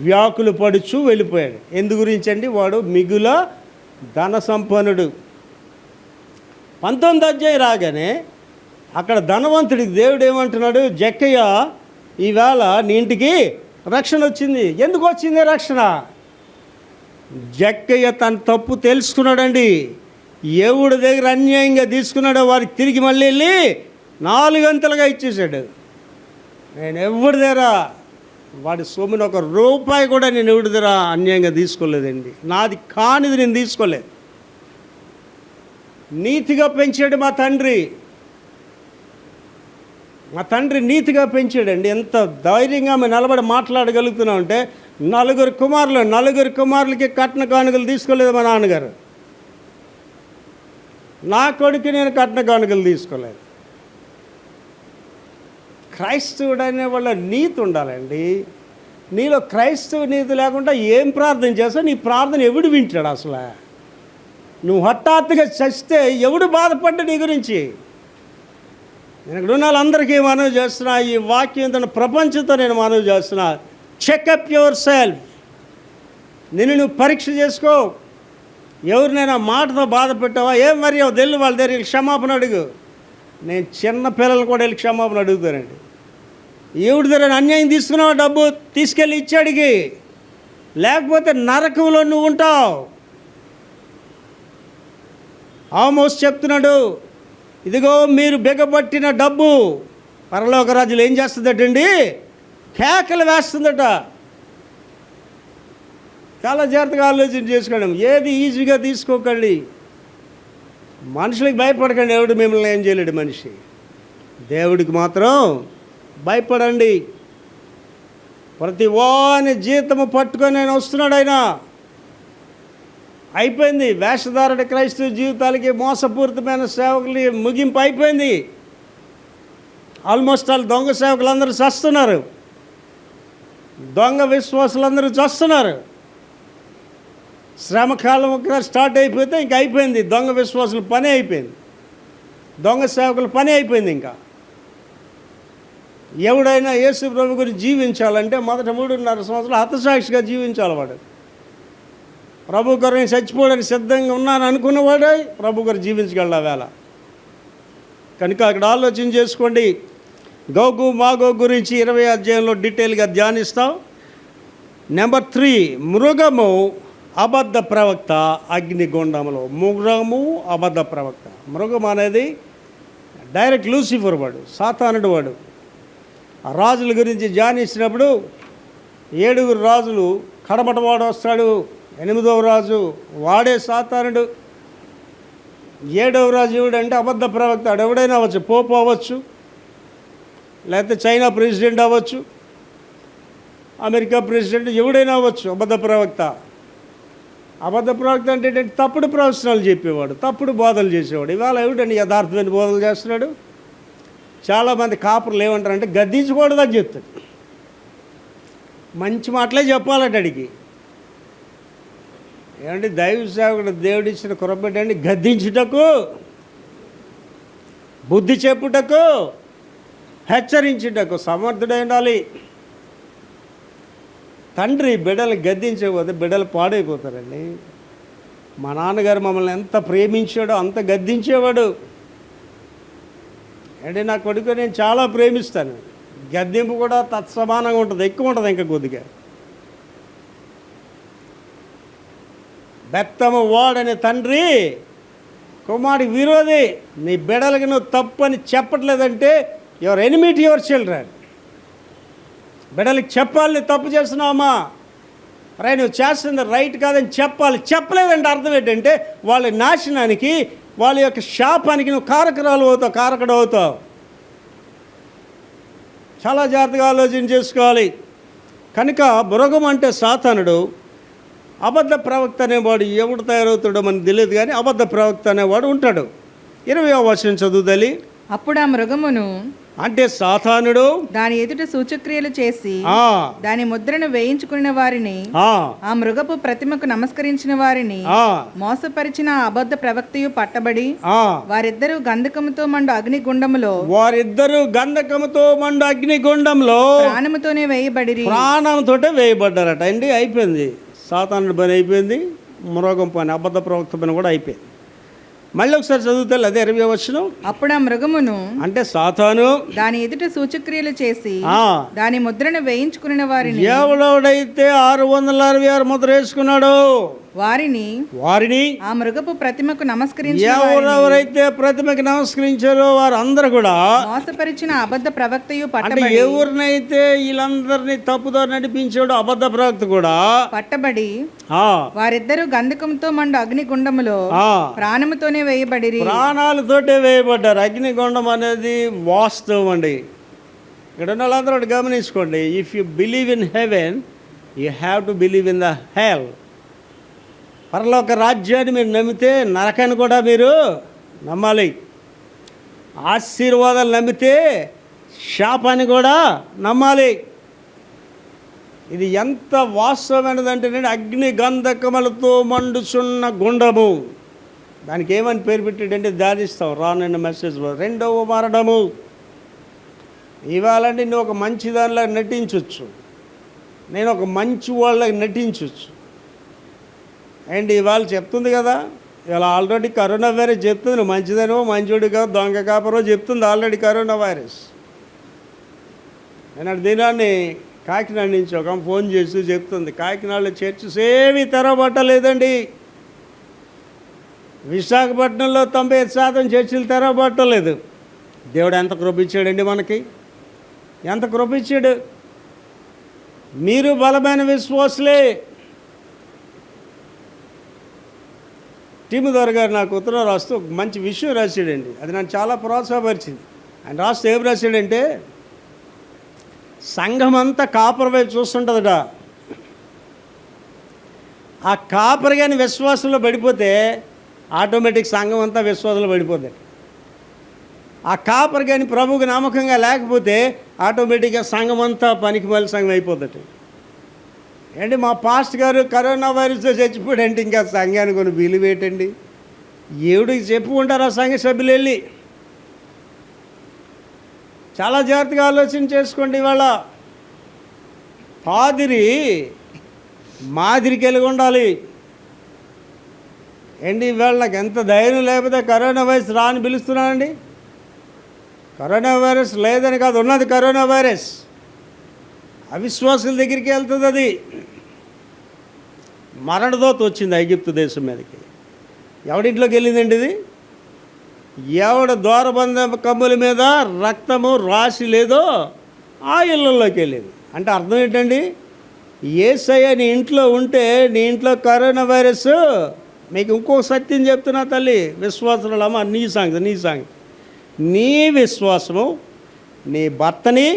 వ్యాకులు పడుచు వెళ్ళిపోయాడు. ఎందు గురించి అండి? వాడు మిగుల ధన సంపన్నుడు. 19వ అధ్యాయం రాగానే అక్కడ ధనవంతుడికి దేవుడు ఏమంటున్నాడు? జక్కయ్య, ఈవేళ నీ ఇంటికి రక్షణ వచ్చింది. ఎందుకు వచ్చింది రక్షణ? జక్కయ్య తన తప్పు తెలుసుకున్నాడండి. ఎవడి దగ్గర అన్యాయంగా తీసుకున్నాడో వారికి తిరిగి మళ్ళీ వెళ్ళి 4 గంటలుగా ఇచ్చేసాడు. నేను ఎవడి దగ్గర వాడి సొమ్ముని ₹1 కూడా నేను ఎవడి దగ్గర అన్యాయంగా తీసుకోలేదండి. నాది కానిది నేను తీసుకోలేదు. నీతిగా పెంచాడు మా తండ్రి. మా తండ్రి నీతిగా పెంచాడండి. ఎంత ధైర్యంగా మేము నిలబడి మాట్లాడగలుగుతున్నాం అంటే, 4 కుమారులకి కట్న కానుకలు తీసుకోలేదు మా నాన్నగారు. నా కొడుకు నేను కట్న కానుకలు తీసుకోలేదు. క్రైస్తవుడు అనే వాళ్ళ నీతి ఉండాలండి. నీలో క్రైస్తవ నీతి లేకుండా ఏం ప్రార్థన చేస్తావు? నీ ప్రార్థన ఎవడు వింటాడు అసలు? నువ్వు హఠాత్తుగా చస్తే ఎవడు బాధపడ్డా నీ గురించి? నేను ఇక్కడ ఉన్న వాళ్ళందరికీ మనవి చేస్తున్నా, ఈ వాక్యం తన ప్రపంచంతో నేను మనవి చేస్తున్నా, చెకప్ యువర్ సెల్ఫ్. నువ్వు పరీక్ష చేసుకో. ఎవరినైనా మాటతో బాధ పెట్టావా? ఏం మరి వెళ్ళి వాళ్ళ దగ్గర క్షమాపణ అడుగు. నేను చిన్న పిల్లలు కూడా వెళ్ళి క్షమాపణ అడుగుతానండి. ఎవడి దగ్గర అన్యాయం తీసుకున్నావా? డబ్బు తీసుకెళ్ళి ఇచ్చాడికి, లేకపోతే నరకంలో నువ్వు ఉంటావు. ఆమోస్ చెప్తున్నాడు, ఇదిగో మీరు బిగబట్టిన డబ్బు పరలోక రాజులు ఏం చేస్తుందటండి? కేకలు వేస్తుందట. చాలా జాగ్రత్తగా ఆలోచన చేసుకోండి. ఏది ఈజీగా తీసుకోకండి. మనుషులకు భయపడకండి. ఎవడు మిమ్మల్ని ఏం చేయలేడు మనిషి. దేవుడికి మాత్రం భయపడండి. ప్రతి వాని జీతము పట్టుకొని ఆయన వస్తున్నాడు. ఆయన అయిపోయింది. వేషధారణ క్రైస్తవ జీవితాలకి మోసపూరితమైన సేవకులు ముగింపు అయిపోయింది. ఆల్మోస్ట్ ఆల్ దొంగ సేవకులందరూ చస్తున్నారు. దొంగ విశ్వాసులందరూ చస్తున్నారు. శ్రమకాలం స్టార్ట్ అయిపోతే ఇంక అయిపోయింది. దొంగ విశ్వాసుల పని అయిపోయింది. దొంగ సేవకుల పని అయిపోయింది. ఇంకా ఎవడైనా యేసు ప్రభు గురించి జీవించాలంటే మొదట 3.5 సంవత్సరాలు హతసాక్షిగా జీవించాలి. వాడు ప్రభు కొరకు చచ్చిపోవడానికి సిద్ధంగా ఉన్నాను అనుకున్నవాడే ప్రభు కొరకు జీవించగలడా వేళ. కనుక అక్కడ ఆలోచన చేసుకోండి. గోగు మాగోగు గురించి 20వ అధ్యాయంలో డీటెయిల్గా ధ్యానిస్తాం. నెంబర్ 3, మృగము అబద్ధ ప్రవక్త అగ్నిగుండంలో. మృగము అబద్ధ ప్రవక్త. మృగం అనేది డైరెక్ట్ లూసిఫర్ వాడు, సాతానుడు వాడు. ఆ రాజుల గురించి ధ్యానించినప్పుడు 7 రాజులు, కడమటవాడు వస్తాడు. 8వ రాజు వాడే సాతానుడు. 7వ రాజు ఎవడంటే అబద్ధ ప్రవక్త. ఎవడైనా అవ్వచ్చు, పోపు అవ్వచ్చు, లేకపోతే చైనా ప్రెసిడెంట్ అవ్వచ్చు, అమెరికా ప్రెసిడెంట్, ఎవడైనా అవ్వచ్చు అబద్ధ ప్రవక్త. అబద్ధ ప్రవక్త అంటే తప్పుడు ప్రవచనాలు చెప్పేవాడు, తప్పుడు బోధలు చేసేవాడు. ఇవాళ ఎవడండి యథార్థమైన బోధలు చేస్తున్నాడు? చాలామంది కాపురులు ఏమంటారంటే గద్దించకూడదని చెప్తాడు. మంచి మాటలే చెప్పాలట అడిగి. ఏమంటే దైవ సేవకుడు దేవుడిచ్చిన కృపేంటండి? గద్దించుటకు, బుద్ధి చెప్పుటకు, హెచ్చరించుటకు సమర్థుడై ఉండాలి. తండ్రి బిడ్డలు గద్దించకపోతే బిడ్డలు పాడైపోతారండి. మా నాన్నగారు మమ్మల్ని ఎంత ప్రేమించాడో అంత గద్దించేవాడు. అంటే నా కొడుకు నేను చాలా ప్రేమిస్తాను. గద్దింపు కూడా తత్సమానంగా ఉంటుంది, ఎక్కువ ఉంటుంది ఇంకా కొద్దిగా. బెత్తము వాడని తండ్రి కుమారుడి విరోధి. నీ బిడ్డలకి నువ్వు తప్పు అని చెప్పట్లేదంటే your enemy to your children. బిడ్డలకి చెప్పాలి, నువ్వు తప్పు చేస్తున్నావమ్మా, రే నువ్వు చేస్తుంది రైట్ కాదని చెప్పాలి. చెప్పలేదంటే అర్థం ఏంటంటే వాళ్ళ నాశనానికి, వాళ్ళ యొక్క శాపానికి నువ్వు కారకుడు అవుతావు. చాలా జాగ్రత్తగా ఆలోచన చేసుకోవాలి. కనుక మృగం అంటే సాతానుడు. అబద్ధ ప్రవక్త అనేవాడు ఎవడు తయారవుతాడో మనకు తెలియదు, కానీ అబద్ధ ప్రవక్త అనేవాడు ఉంటాడు. 20వ వచనం చదువుదలి. అప్పుడు ఆ మృగమును అంటే సాతానుడు దాని ఎదుట సూచక్రియలు చేసి దాని ముద్రను వేయించుకున్న వారిని, ఆ మృగపు ప్రతిమకు నమస్కరించిన వారిని మోసపరిచిన అబద్ధ ప్రవక్తయు పట్టబడి వారిద్దరూ గంధకముతో మండు అగ్నిగుండములో ప్రాణముతోనే వేయబడిరి. ప్రాణంతోటే వేయబడ్డారట అండి. అయిపోయింది, సాతానుడి పని అయిపోయింది, మృగం పని, అబద్ధ ప్రవక్త పని కూడా అయిపోయింది. మళ్ళీ ఒకసారి చదువుతా, అదే 20వ వచనం. అప్పుడు ఆ మృగమును అంటే సాతాను దాని ఎదుట సూచక్రియలు చేసి దాని ముద్రను వేయించుకున్న వారిని, ఎవడైతే 666 ముద్ర వేసుకున్నాడో వారిని ఆ మృగపు ప్రతిమకు నమస్కరించి, ఎవరెవరైతే ప్రతిమకి నమస్కరించారో వారందరూ కూడా మోసపరిచిన అబద్ధ ప్రవక్తయు పట్టబడి, ఎవరినైతే వీళ్ళందరినీ తప్పుదో నడిపించాడో అబద్ధ ప్రవక్త కూడా పట్టబడి వారిద్దరూ గంధకంతో మండు అగ్నిగుండములో ప్రాణముతోనే వేయబడిరి. ప్రాణాలతోటే వేయబడ్డారు. అగ్నిగుండం అనేది వాస్తవం అండి. ఇక్కడ ఉన్న వాళ్ళందరూ గమనించుకోండి. If you believe in heaven you have to believe in the hell. పరలోక రాజ్యాన్ని మీరు నమ్మితే నరకాన్ని కూడా మీరు నమ్మాలి. ఆశీర్వాదాలు నమ్మితే శాపాన్ని కూడా నమ్మాలి. ఇది ఎంత వాస్తవమైనదంటే అగ్ని గంధకములతో మండుచున్న గుండము. దానికి ఏమని పేరు పెట్టాడంటే ధ్యానిస్తాం రానున్న మెసేజ్లో. 2వ మరణము. ఇవాళండి నువ్వు ఒక మంచి దానిలా నటించవచ్చు, నేను ఒక మంచి వాళ్ళకి నటించవచ్చు. అండ్ ఇవాళ చెప్తుంది కదా, ఇవాళ ఆల్రెడీ కరోనా వైరస్ చెప్తుంది నువ్వు మంచిదనో మంచోడిగా దొంగ కాపరో చెప్తుంది ఆల్రెడీ కరోనా వైరస్. నేను దినాన్ని కాకినాడ నుంచి ఒక ఫోన్ చేసి చెప్తుంది, కాకినాడలో చర్చెస్ ఏమీ తెరవబట్టలేదండి. విశాఖపట్నంలో 95% చర్చిలు తెరవబట్టలేదు. దేవుడు ఎంత కృపించాడండి మనకి, ఎంత కృపించాడు. మీరు బలమైన విశ్వాసులే. టీము గారు నాకు ఉత్తరం రాస్తూ ఒక మంచి విషయం రాశాడండి. అది నన్ను చాలా ప్రోత్సాహపరిచింది. ఆయన రాస్తూ ఏం రాశాడంటే, సంఘం అంతా కాపర్ వైపు చూస్తుంటుందట. ఆ కాపర్ కానీ విశ్వాసంలో పడిపోతే ఆటోమేటిక్ సంఘం అంతా విశ్వాసంలో పడిపోతుంది. ఆ కాపర్ కానీ ప్రభువుకి నమ్మకంగా లేకపోతే ఆటోమేటిక్గా సంఘం అంతా పనికి మళ్ళీ సంఘం అయిపోతుంది. ఏంటి మా పాస్ట్ గారు కరోనా వైరస్తో చచ్చిపోయాడంటే ఇంకా సంఘానికి కొన్ని విలువేటండి. ఏడుకి చెప్పుకుంటారు ఆ సంఘ సభ్యులు వెళ్ళి. చాలా జాగ్రత్తగా ఆలోచన చేసుకోండి. ఇవాళ పాదిరి మాదిరికి వెళ్ళి ఉండాలి. ఏంటి ఇవాళ నాకు ఎంత ధైర్యం లేకపోతే కరోనా వైరస్ రాని పిలుస్తున్నానండి. కరోనా వైరస్ లేదని కాదు, ఉన్నది కరోనా వైరస్. అవిశ్వాసుల దగ్గరికి వెళ్తుంది. అది మరణదోత వచ్చింది ఐగుప్తు దేశం మీదకి. ఎవడింట్లోకి వెళ్ళిందండి ఇది? ఎవడ ద్వారబంధ కమ్ముల మీద రక్తము రాసి లేదో ఆ ఇళ్ళల్లోకి వెళ్ళింది. అంటే అర్థం ఏంటండి, యేసయ్య నీ ఇంట్లో ఉంటే నీ ఇంట్లో కరోనా వైరస్. మీకు ఇంకో సత్యం చెప్తున్నా తల్లి, విశ్వాసులమ్మ, నీ సంగతి నీ విశ్వాసము నీ భర్తని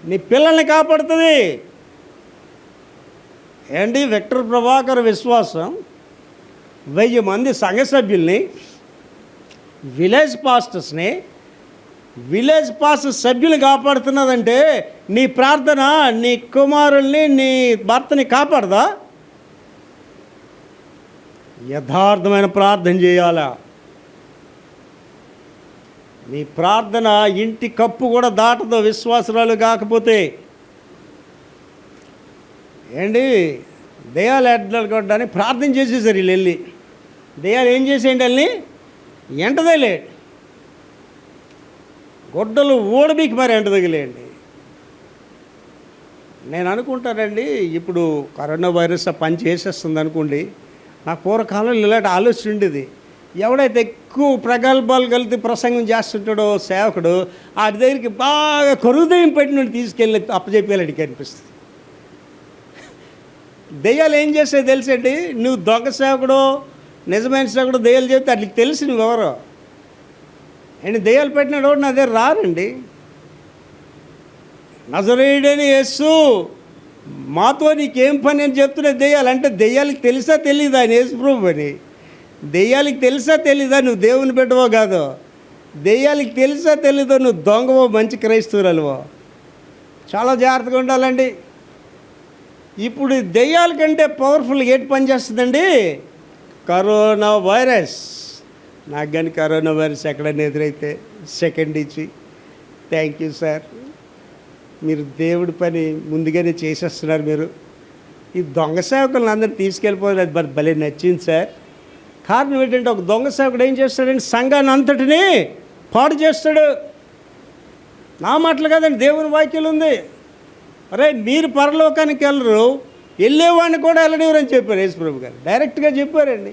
నీ పిల్లల్ని కాపాడుతుంది. ఏంటి విక్టర్ ప్రభాకర్ విశ్వాసం 1000 మంది సంఘ సభ్యుల్ని, విలేజ్ పాస్టర్స్ని, విలేజ్ పాస్టర్ సభ్యులు కాపాడుతున్నదంటే నీ ప్రార్థన నీ కుమారుల్ని నీ భర్తని కాపాడదా? యథార్థమైన ప్రార్థన చేయాలా. నీ ప్రార్థన ఇంటి కప్పు కూడా దాటదో విశ్వాసరాలు కాకపోతే. ఏంటి దెయ్యాలు ఎడ్డలు కొట్టడానికి ప్రార్థన చేసేసారు వీళ్ళు వెళ్ళి. దెయ్యాలు ఏం చేసేయండి వాళ్ళని ఎంటదలే, గొడ్డలు ఊడబీకి మరి ఎంటదగిలేయండి. నేను అనుకుంటానండి, ఇప్పుడు కరోనా వైరస్ పని చేసేస్తుంది అనుకోండి, నాకు పూర్వకాలంలో ఇలాంటి ఆలోచన ఉండేది. ఎవడైతే ఎక్కువ ప్రగల్భాలు కలిపి ప్రసంగం చేస్తుంటాడో సేవకుడు, ఆ దగ్గరికి బాగా కరుదయం పెట్టిన తీసుకెళ్ళి అప్పచెప్పేలాడికి అనిపిస్తుంది. దెయ్యాలు ఏం చేస్తే తెలుసండి, నువ్వు దొంగ సేవకుడు నిజమైన సేవకుడు దెయ్యాలు చెప్తే అట్లకి తెలిసి నువ్వెవరో అండ్ దెయ్యాలు పెట్టినాడు నా దగ్గర రారండి. నజరేయుడైన యేసు మాతో నీకేం పని అని చెప్తున్నా దెయ్యాలు అంటే, దెయ్యాలకి తెలుసా తెలీదా ఆయన యేసు ప్రభు అని? దెయ్యాలకి తెలుసా తెలీదా నువ్వు దేవుని బిడ్డవో కాదో? దెయ్యాలకి తెలుసా తెలీదో నువ్వు దొంగవో మంచి క్రైస్తవురాలువో? చాలా జాగ్రత్తగా ఉండాలండి. ఇప్పుడు దెయ్యాల కంటే పవర్ఫుల్గా ఏంటి పనిచేస్తుందండి? Corona virus. నాకు కానీ కరోనా వైరస్ ఎక్కడైనా ఎదురైతే సెకండ్ ఇచ్చి థ్యాంక్ యూ సార్, మీరు దేవుడి పని ముందుగానే చేసేస్తున్నారు. మీరు ఈ దొంగ సేవకులను అందరూ తీసుకెళ్ళిపోవాలి, అది మరి భలే నచ్చింది సార్. కారణం ఏంటంటే, ఒక దొంగ సేవకుడు ఏం చేస్తాడంటే సంఘాన్ని అంతటినీ పాడు చేస్తాడు. నా మాటలు కాదండి, దేవుని వాక్యాలు ఉంది. అరే మీరు పరలోకానికి వెళ్ళరు, వెళ్ళేవాడిని కూడా వెళ్ళనివ్వరని చెప్పారు యేసుప్రభు గారు, డైరెక్ట్గా చెప్పారండి.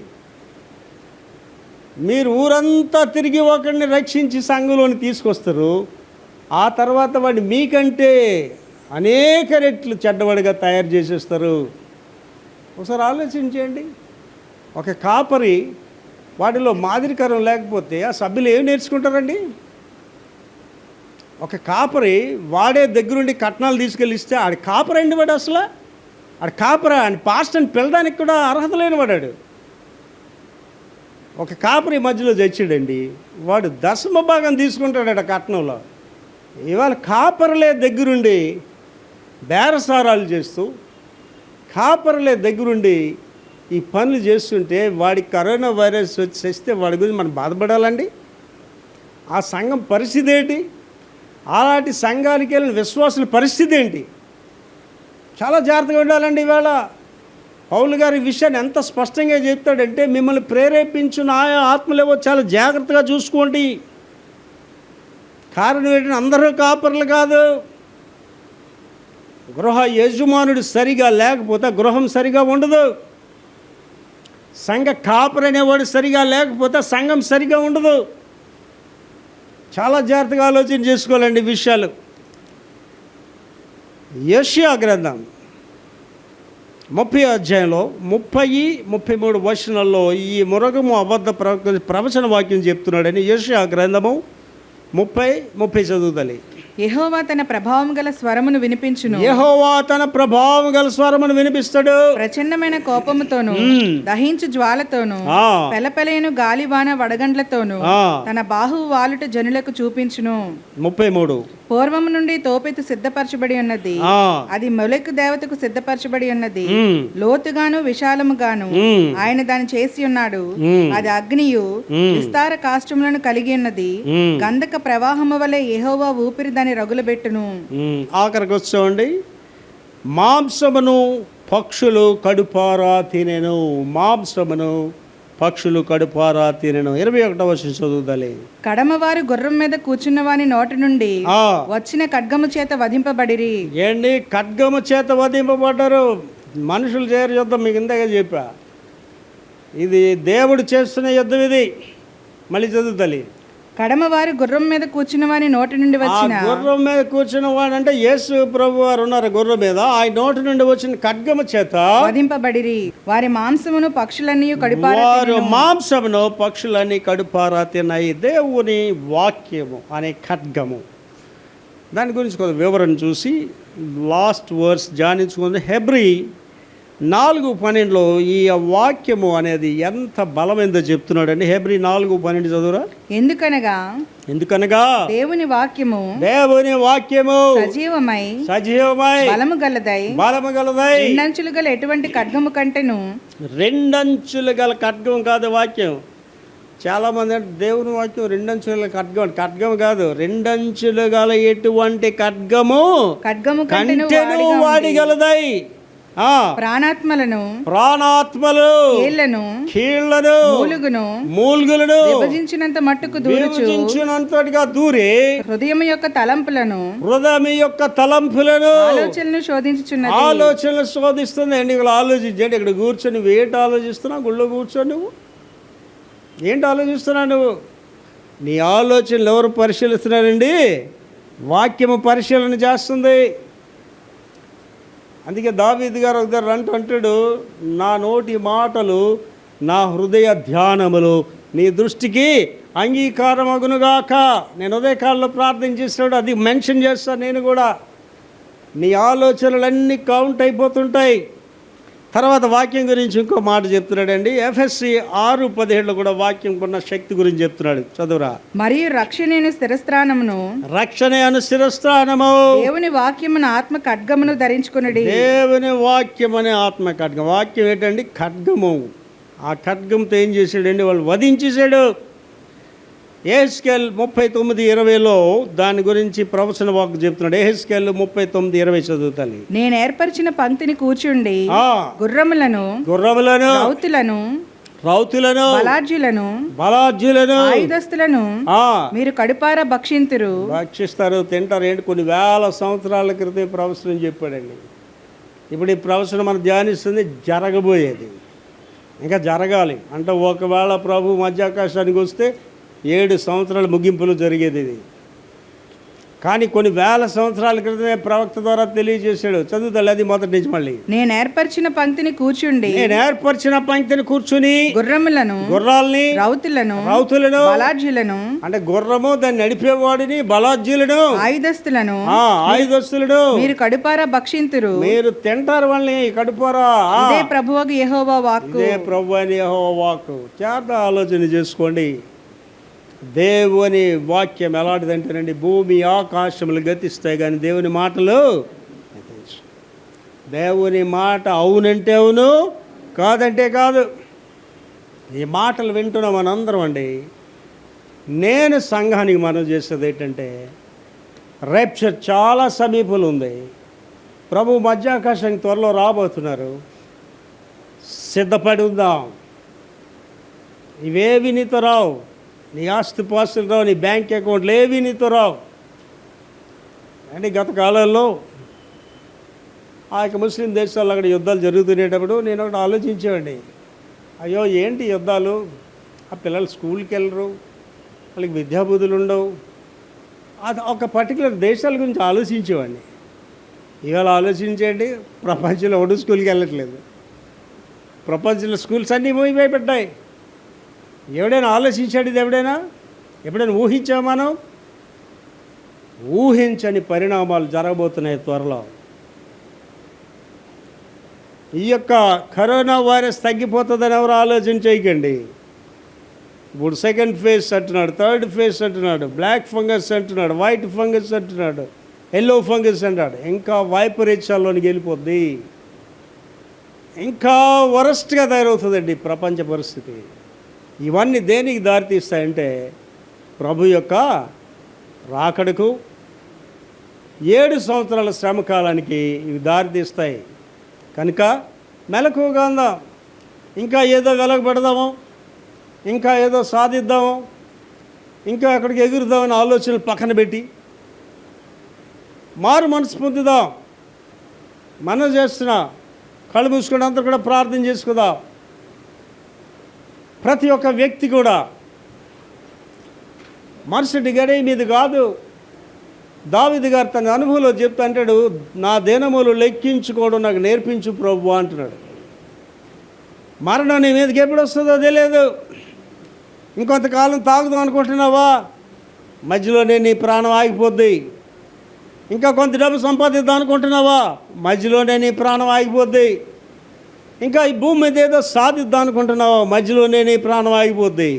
మీరు ఊరంతా తిరిగి ఒకరిని రక్షించి సంఘంలోని తీసుకొస్తారు, ఆ తర్వాత వాడిని మీకంటే అనేక రెట్లు చెడ్డవాడిగా తయారు చేసేస్తారు. ఒకసారి ఆలోచించండి. ఒక కాపరి వాడిలో మాదిరికరం లేకపోతే ఆ సభ్యులు ఏం నేర్చుకుంటారండి? ఒక కాపరి వాడే దగ్గరుండి కట్నాలు తీసుకెళ్ళిస్తే ఆడి కాపరి అండి వాడు. అసలు ఆడి కాపరా అని పాస్టర్ని పిలడానికి కూడా అర్హత లేని వాడాడు. ఒక కాపరి మధ్యలో చచ్చాడండి, వాడు దశమ భాగం తీసుకుంటాడు ఆ కట్నంలో. ఇవాళ కాపరలే దగ్గరుండి బేరసారాలు చేస్తూ, కాపరలే దగ్గరుండి ఈ పనులు చేస్తుంటే వాడికి కరోనా వైరస్ వచ్చేస్తే వాడి గురించి మనం బాధపడాలండి? ఆ సంఘం పరిస్థితి ఏంటి? అలాంటి సంఘానికి వెళ్ళిన విశ్వాసుల పరిస్థితి ఏంటి? చాలా జాగ్రత్తగా ఉండాలండి. ఇవాళ పౌలు గారి విషయాన్ని ఎంత స్పష్టంగా చెప్తాడంటే, మిమ్మల్ని ప్రేరేపించిన ఆయా ఆత్మలేవో చాలా జాగ్రత్తగా చూసుకోండి. కారణం ఏంటంటే అందరూ కాపర్లు కాదు. గృహ యజమానుడు సరిగా లేకపోతే గృహం సరిగా ఉండదు. సంఘ కాపరి అనేవాడు సరిగా లేకపోతే సంఘం సరిగా ఉండదు. చాలా జాగ్రత్తగా ఆలోచన చేసుకోవాలండి విషయాలు. యెషయా గ్రంథం 30 అధ్యాయంలో 30-33 వచనాల్లో ఈ మృగము అబద్ధ ప్రవచన వాక్యం చెప్తున్నాడని యెషయా గ్రంథము 30 చదువుతలే. యెహోవా తన ప్రభావం గల స్వరమును వినిపించును. యెహోవా తన ప్రభావం గల స్వరమును వినిపిస్తాడు. ప్రచండమైన కోపముతోను దహించు జ్వాలతోను పెలపెలయను గాలివాన వడగండ్లతోను తన బాహువు వాలుట జనులకు చూపించును. 33 పూర్వము నుండి తోపెతు సిద్ధపరచబడి ఉన్నది, అది మొలెకు దేవతకు సిద్ధపరచబడి ఉన్నది. లోతుగాను విశాలముగాను ఆయన దాన్ని చేసి ఉన్నాడు. అది అగ్నియు విస్తార కాష్టములను కలిగి ఉన్నది. గంధక ప్రవాహము వలె యెహోవా ఊపిరి దాన్ని రగులబెట్టును. ఆఖరికి వచ్చామండి. మాంసమును పక్షులు కడుపారా తినెను. మాంసమును పక్షులు కడుపారా తినెను. 21వ వచనం చదువుదలే. కడమవారు గుర్రం మీద కూర్చున్న వాని నోటి నుండి వచ్చిన ఖడ్గము చేత వధింపబడిరి. ఏంటి ఖడ్గము చేత వధింపబడ్డారు? మనుషులు చేయరు యుద్ధం, మీకు ఇందాక చెప్పా. ఇది దేవుడు చేస్తున్న యుద్ధం. ఇది మళ్ళీ చదువుతలే. కడమవారు గుర్రం మీద కూర్చున్న వాని నోటి నుండి వచ్చిన, గుర్రం మీద కూర్చున్న వాడు అంటే యేసు ప్రభు వారు ఉన్నారు గుర్రం మీద. ఆ నోటి నుండి వచ్చిన ఖడ్గము చేత వధింపబడిరి. వారి మాంసమును పక్షులన్నీ కడుపారా తిన్నాయి. దేవుని వాక్యము అనే ఖడ్గము, దాని గురించి కొంత వివరణ చూసి లాస్ట్ వర్స్ ధ్యానించుకుంది. హెబ్రీ 4:12 ఈ వాక్యము అనేది ఎంత బలమైందో చెప్తున్నాడండి. హెబ్రీ 4:12 చదువురా. ఎందుకనగా దేవుని వాక్యము సజీవమై బలము గలదై రెండంచులు గల ఎటువంటి ఖడ్గము కంటేను. రెండంచులు గల ఖడ్గం కాదు వాక్యం. చాలామంది అంటే దేవుని వాక్యం రెండంచుల ఖడ్గం. ఖడ్గం కాదు, రెండంచులు గల ఎటువంటి ఖడ్గము కంటేను వాడిగలదై. ప్రాణాత్మలను కీళ్లను మూలుగులను విభజించినంత మట్టుకు విభజించినంతటిగా దూరి హృదయం యొక్క తలంపులను ఆలోచనలు శోధిస్తుంది. అండి ఇక్కడ ఆలోచించండి. ఇక్కడ కూర్చొని ఏంటి ఆలోచిస్తున్నావు? గుళ్ళో కూర్చొని నువ్వు ఏంటి ఆలోచిస్తున్నావు? నువ్వు నీ ఆలోచనలు ఎవరు పరిశీలిస్తున్నారండి? వాక్యము పరిశీలన చేస్తుంది. అందుకే దావీదు గారు ఒకసారి అంటాడు, నా నోటి మాటలు నా హృదయ ధ్యానములు నీ దృష్టికి అంగీకారమగునుగాక. నేను ఉదయకాలంలో ప్రార్థన చేసినాడు, అది మెన్షన్ చేస్తాను నేను కూడా. నీ ఆలోచనలన్నీ కౌంట్ అయిపోతుంటాయి. తర్వాత వాక్యం గురించి ఇంకో మాట చెప్తున్నాడండి. ఎఫ్ఎస్సి 6:17 కూడా వాక్యం కొన్న శక్తి గురించి చెప్తున్నాడు. చదువురా. మరియు రక్షణ స్థిరస్థానమును దేవుని వాక్యమును ఆత్మ ఖడ్గమును ధరించుకొనుడి. దేవుని వాక్యమనే ఆత్మ ఖడ్గం. వాక్యం ఏంటండి? ఖడ్గము. ఆ ఖడ్గంతో ఏం చేశాడండి? వాళ్ళు వధించేశాడు. యెహెజ్కేల్ 39:20 దాని గురించి ప్రవచన వాక్కు చెప్తున్నాడు. యెహెజ్కేల్ 39:20 చదువుతాను. నేను ఏర్పరిచిన పంక్తిని కూర్చుండి గుర్రములను రౌతులను బలాజ్యులను ఆయుధస్తులను మీరు కడుపారా భక్షిస్తారు, తింటారు. ఏంటి? కొన్ని వేల సంవత్సరాల క్రితం ప్రవచనం చెప్పాడండి. ఇప్పుడు ఈ ప్రవచనం మనం ధ్యానిస్తుంది జరగబోయేది, ఇంకా జరగాలి. అంటే ఒకవేళ ప్రభు మధ్యాకాశానికి వస్తే 7 సంవత్సరాల ముగింపులు జరిగేది ఇది. కానీ కొన్ని వేల సంవత్సరాల క్రితమే ప్రవక్త ద్వారా తెలియజేశాడు. చదువుతాడు అది మొదటి నుంచి మళ్ళీ. నేను ఏర్పరిచిన పంక్తిని కూర్చుని గుర్రాల్ని రౌతులను బలాజ్యులను, అంటే గుర్రము దాన్ని నడిపేవాడిని, బలాజ్యులను ఆయుధస్తులను మీరు కడుపారా భక్షింతురు, మీరు తింటారు వాళ్ళని కడుపారా. ఇదే ప్రభువగు యెహోవా వాక్కు. ఇదే ప్రభు అని యెహోవా వాక్కు. చాలా ఆలోచన చేసుకోండి. దేవుని వాక్యం ఎలాంటిదంటేనండి, భూమి ఆకాశములు గతిస్తాయి కానీ దేవుని మాటలు, దేవుని మాట అవునంటే అవును, కాదంటే కాదు. ఈ మాటలు వింటున్నాం మనందరం అండి. నేను సంఘానికి మనం చేసేది ఏంటంటే, రేప్చర్ చాలా సమీపంలో ఉంది. ప్రభు మధ్యాకాశానికి త్వరలో రాబోతున్నారు. సిద్ధపడి ఉందాం. ఇవేవి నీతో రావు, నీ ఆస్తిపాస్తులు రావు, నీ బ్యాంక్ అకౌంట్లు ఏవి నీతో రావు అండి. గత కాలంలో ఆ యొక్క ముస్లిం దేశాల్లో అక్కడ యుద్ధాలు జరుగుతునేటప్పుడు నేను ఒకటి ఆలోచించేవాడిని, అయ్యో ఏంటి యుద్ధాలు, ఆ పిల్లలు స్కూల్కి వెళ్ళరు, వాళ్ళకి విద్యాబుద్ధులు ఉండవు. అది ఒక పర్టికులర్ దేశాల గురించి ఆలోచించేవాడిని. ఇవాళ ఆలోచించండి, ప్రపంచంలో ఒకటి స్కూల్కి వెళ్ళట్లేదు. ప్రపంచంలో స్కూల్స్ అన్నీ మూగిపోయి. ఎవడైనా ఆలోచించాడు? ఇది ఎప్పుడైనా ఊహించామా? మనం ఊహించని పరిణామాలు జరగబోతున్నాయి త్వరలో. ఈ యొక్క కరోనా వైరస్ తగ్గిపోతుందని ఎవరు ఆలోచన చేయకండి. ఇప్పుడు సెకండ్ ఫేజ్ అంటున్నాడు, థర్డ్ ఫేజ్ అంటున్నాడు, బ్లాక్ ఫంగస్ అంటున్నాడు, వైట్ ఫంగస్ అంటున్నాడు, ఎల్లో ఫంగస్ అంటాడు. ఇంకా వైపరీత్యాల్లోనికి వెళ్ళిపోద్ది. ఇంకా వరస్ట్గా తయారవుతుందండి ప్రపంచ పరిస్థితి. ఇవన్నీ దేనికి దారితీస్తాయంటే ప్రభు యొక్క రాకడకు, 7 సంవత్సరాల శ్రమ కాలానికి ఇవి దారితీస్తాయి. కనుక మెలకువగా ఉందాం. ఇంకా ఏదో వెలగబెడదాము, ఇంకా ఏదో సాధిద్దాము, ఇంకా అక్కడికి ఎగురుదామని ఆలోచనలు పక్కన పెట్టి మారు మనసు పొందుదాం. మనం చేస్తున్నా కళ్ళు మూసుకుని అందరూ కూడా ప్రార్థన చేసుకుందాం. ప్రతి ఒక్క వ్యక్తి కూడా మరుసటి గడియ మీద కాదు. దావీదు గారు తన అనుభవంలో చెప్తా అంటాడు, నా దినములు లెక్కించుకోవడం నాకు నేర్పించు ప్రభువా అంటున్నాడు. మరణం నీ మీదకి ఎప్పుడు వస్తుందో తెలియదు. ఇంకొంతకాలం తాగుదాం అనుకుంటున్నావా, మధ్యలోనే నీ ప్రాణం ఆగిపోద్ది. ఇంకా కొంత డబ్బు సంపాదిద్దాం అనుకుంటున్నావా, మధ్యలోనే నీ ప్రాణం ఆగిపోద్ది. ఇంకా ఈ భూమి మీద ఏదో సాధిద్దాం అనుకుంటున్నావా, మధ్యలోనే నీ ప్రాణం ఆగిపోద్ది.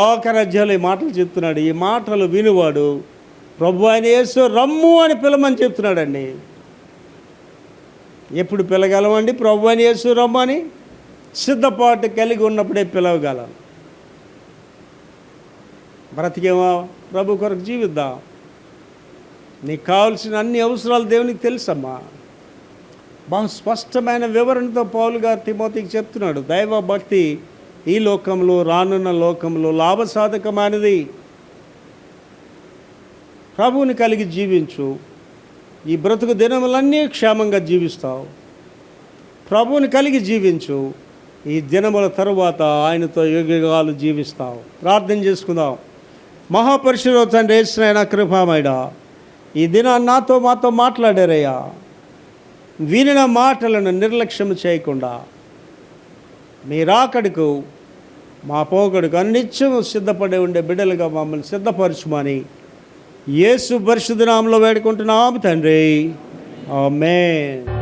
ఆఖరి అధ్యాయంలో ఈ మాటలు చెప్తున్నాడు. ఈ మాటలు వినువాడు ప్రభు అయిన యేసు రమ్ము అని పిలమని చెప్తున్నాడండి. ఎప్పుడు పిలగలమండి ప్రభు అయిన యేసు రమ్ము అని? సిద్ధపాటు కలిగి ఉన్నప్పుడే పిలవగలం. బ్రతికేమో ప్రభు కొరకు జీవిద్దాం. నీకు కావాల్సిన అన్ని అవసరాలు దేవునికి తెలుసమ్మా. బాగా స్పష్టమైన వివరణతో పౌలు గారు తిమోతికి చెప్తున్నాడు. దైవ భక్తి ఈ లోకంలో, రానున్న లోకంలో లాభసాధకమైనది. ప్రభువుని కలిగి జీవించు. ఈ బ్రతుకు దినములన్నీ క్షేమంగా జీవిస్తావు. ప్రభువుని కలిగి జీవించు. ఈ దినముల తరువాత ఆయనతో యుగాలు జీవిస్తావు. ప్రార్థన చేసుకుందాం. మహాపరిశుద్ధ తండ్రి యేసునైనా కృపామయుడా, ఈ దినాన్ని మాతో మాట్లాడారయ్యా. వినిన మాటలను నిర్లక్ష్యం చేయకుండా మీ రాకడకు, మా పోకడకు అనిత్యము సిద్ధపడి ఉండే బిడ్డలుగా మమ్మల్ని సిద్ధపరచుమని యేసు పరిశుద్ధ నామములో వేడుకుంటున్నాము తండ్రి. ఆమేన్.